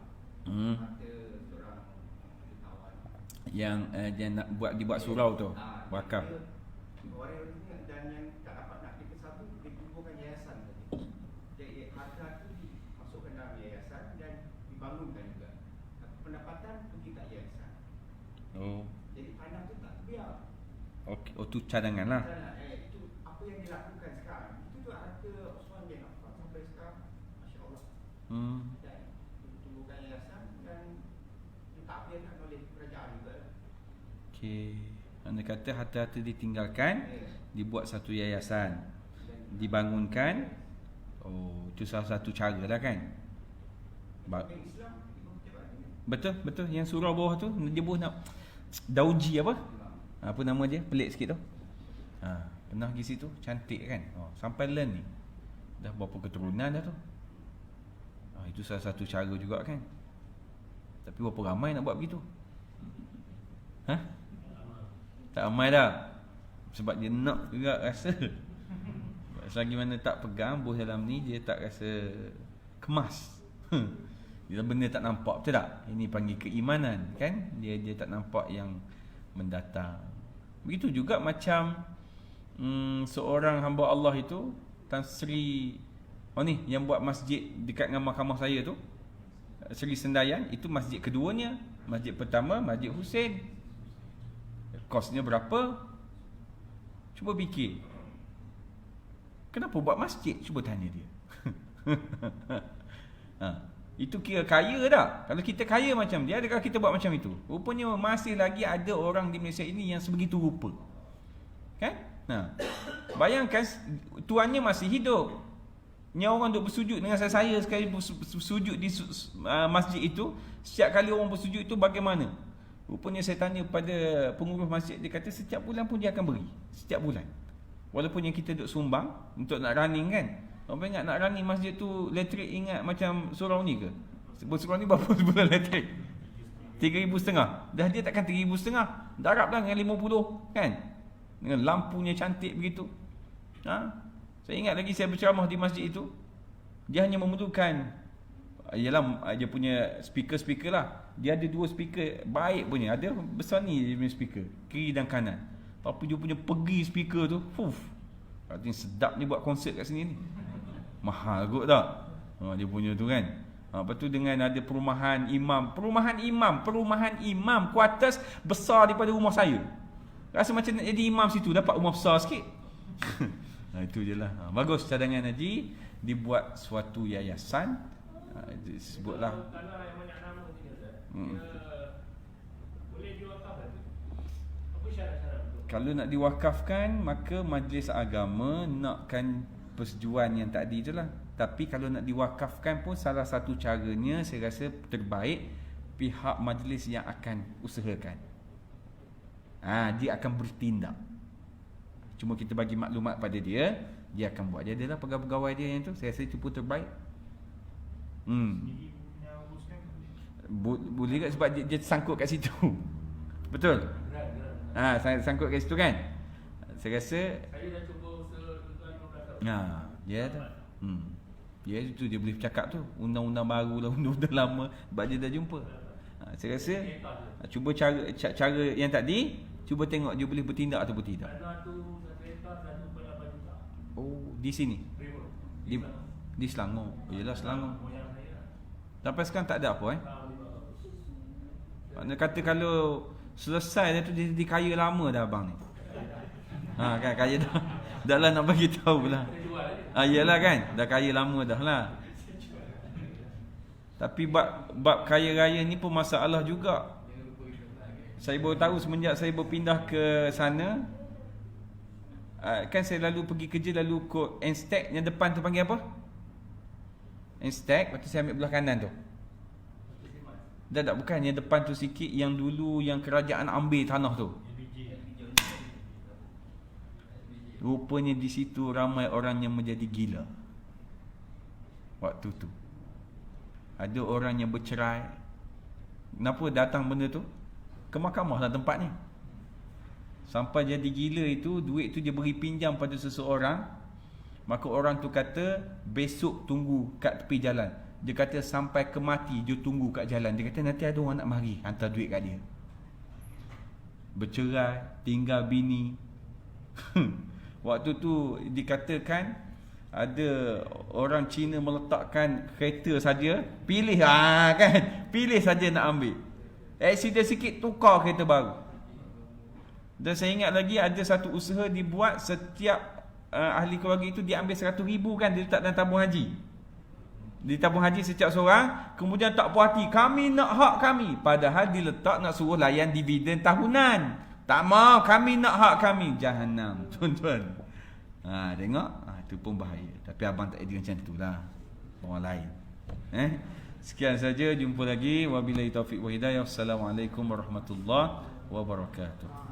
D: ada seorang jutawan
A: yang nak dibuat surau tu, wakaf.
D: Orang dan yang tak dapat nak dikesabu, dikumpulkan yayasan tadi. Jadi harta itu dimasukkan dalam yayasan dan dibangunkan juga. Pendapatan pergi kat yayasan. Jadi tanah tu tak biar.
A: Okey, tu cadangan lah.
D: Itu apa yang dilakukan sekarang. Itu tu harta Osman bin Affan sampai sekarang, Masya Allah. Dan tumbuhkan yayasan dan ditakbirkan oleh kerajaan juga.
A: Okey. Anda kata harta-harta ditinggalkan, dibuat satu yayasan, dibangunkan. Itu salah satu cara lah kan. Betul. Yang surau bawah tu, dia buat nak dauji apa? Apa nama dia? Pelik sikit tu. Pernah pergi situ, cantik kan. Sampai learn ni. Dah berapa keturunan dah tu. Itu salah satu cara juga kan. Tapi berapa ramai nak buat begitu? Tak ramai dah. Sebab dia nak juga rasa. Selagi mana tak pegang bos dalam ni, dia tak rasa kemas. Dia benda tak nampak, betul tak? Ini panggil keimanan kan. Dia tak nampak yang mendatang. Begitu juga macam seorang hamba Allah itu, Tan Sri Oh ni yang buat masjid dekat dengan mahkamah saya tu, Seri Sendayan, itu masjid keduanya. Masjid pertama Masjid Husin. Kosnya berapa? Cuba fikir. Kenapa buat masjid? Cuba tanya dia. Itu kira kaya dah. Kalau kita kaya macam dia, adakah kita buat macam itu? Rupanya masih lagi ada orang di Malaysia ini yang sebegitu rupa. Kan? Bayangkan tuannya masih hidup. Ni orang duk bersujud dengan saya sekali bersujud di masjid itu. Setiap kali orang bersujud itu bagaimana? Rupanya saya tanya pada pengurus masjid, dia kata setiap bulan pun dia akan beri. Setiap bulan. Walaupun yang kita duk sumbang untuk nak running kan. Orang ingat nak running masjid tu elektrik, ingat macam surau ni ke? Surau ni berapa sebulan elektrik? 3,500. Dah dia takkan 3,500. Darab lah dengan 50 kan? Dengan lampunya cantik begitu. Saya ingat lagi saya berceramah di masjid itu. Dia hanya memerlukan, ialah dia punya speaker lah. Dia ada 2 speaker baik punya. Ada besar ni dia punya speaker, kiri dan kanan. Tapi dia punya pergi speaker tu, katanya sedap ni buat konsert kat sini ni. Mahal kot tak? Dia punya tu kan. Lepas tu dengan ada perumahan imam kuartus besar daripada rumah saya. Rasa macam nak jadi imam situ, dapat rumah besar sikit. Itu je lah. Bagus cadangan haji. Dibuat suatu yayasan, sebutlah.
B: Kalau yang banyak nama ni boleh diwakafkan tu? Apa syarat-syarat tu?
A: Kalau nak diwakafkan, maka majlis agama nakkan persetujuan yang tadi itulah. Tapi kalau nak diwakafkan pun, salah satu caranya saya rasa terbaik pihak majlis yang akan usahakan. Dia akan bertindak. Cuma kita bagi maklumat pada dia, dia akan buat. Dia adalah pegawai-pegawai dia yang tu. Saya rasa itu pun terbaik. Boleh tak sebab dia sangkut kat situ. Betul? Sangkut kat situ kan. Saya rasa
B: Saya dah cuba usaha tuan 15 tahun.
A: dia tu. Dia itu dia boleh bercakap tu. Undang-undang baru lah, undang-undang lama, sebab dia dah jumpa. Saya rasa cuba cara yang tadi, cuba tengok dia boleh bertindak atau tidak. Di sini. Di Selangor. Yalah Selangor. Sampai sekarang tak ada apa Maknanya kata kalau selesai dia tu, dia kaya lama dah abang ni. Kan kaya dah. Dah lah nak bagi tahu lah. Yalah kan, dah kaya lama dah lah. Tapi bab kaya raya ni pun masalah juga. Saya baru tahu semenjak saya berpindah ke sana. Kan saya lalu pergi kerja, lalu kod N-Stack yang depan tu panggil apa? N-Stack, lepas tu saya ambil belah kanan tu. Dah bukan yang depan tu sikit, yang dulu yang kerajaan ambil tanah tu. Rupanya di situ ramai orang yang menjadi gila. Waktu tu ada orang yang bercerai. Kenapa datang benda tu? Ke mahkamah lah tempatnya. Sampai jadi gila itu, duit tu dia beri pinjam pada seseorang. Maka orang tu kata, besok tunggu kat tepi jalan. Dia kata sampai ke mati dia tunggu kat jalan. Dia kata nanti ada orang nak mari hantar duit kat dia. Bercerai, tinggal bini. Waktu tu dikatakan ada orang Cina meletakkan kereta saja, pilih kan, pilih saja nak ambil. Accident sikit tukar kereta baru. Dan saya ingat lagi ada satu usaha dibuat, setiap ahli keluarga itu diambil 100,000 kan, diletak dalam tabung haji. Di tabung haji setiap seorang. Kemudian tak puas hati, kami nak hak kami. Padahal diletak nak suruh layan dividen tahunan. Tak mau, kami nak hak kami. Jahannam, tuan-tuan. Tengok, itu pun bahaya. Tapi abang tak ada macam tu lah, orang lain. Sekian saja, jumpa lagi. Wabillahi taufiq wa hidayah. Assalamualaikum warahmatullahi wabarakatuh.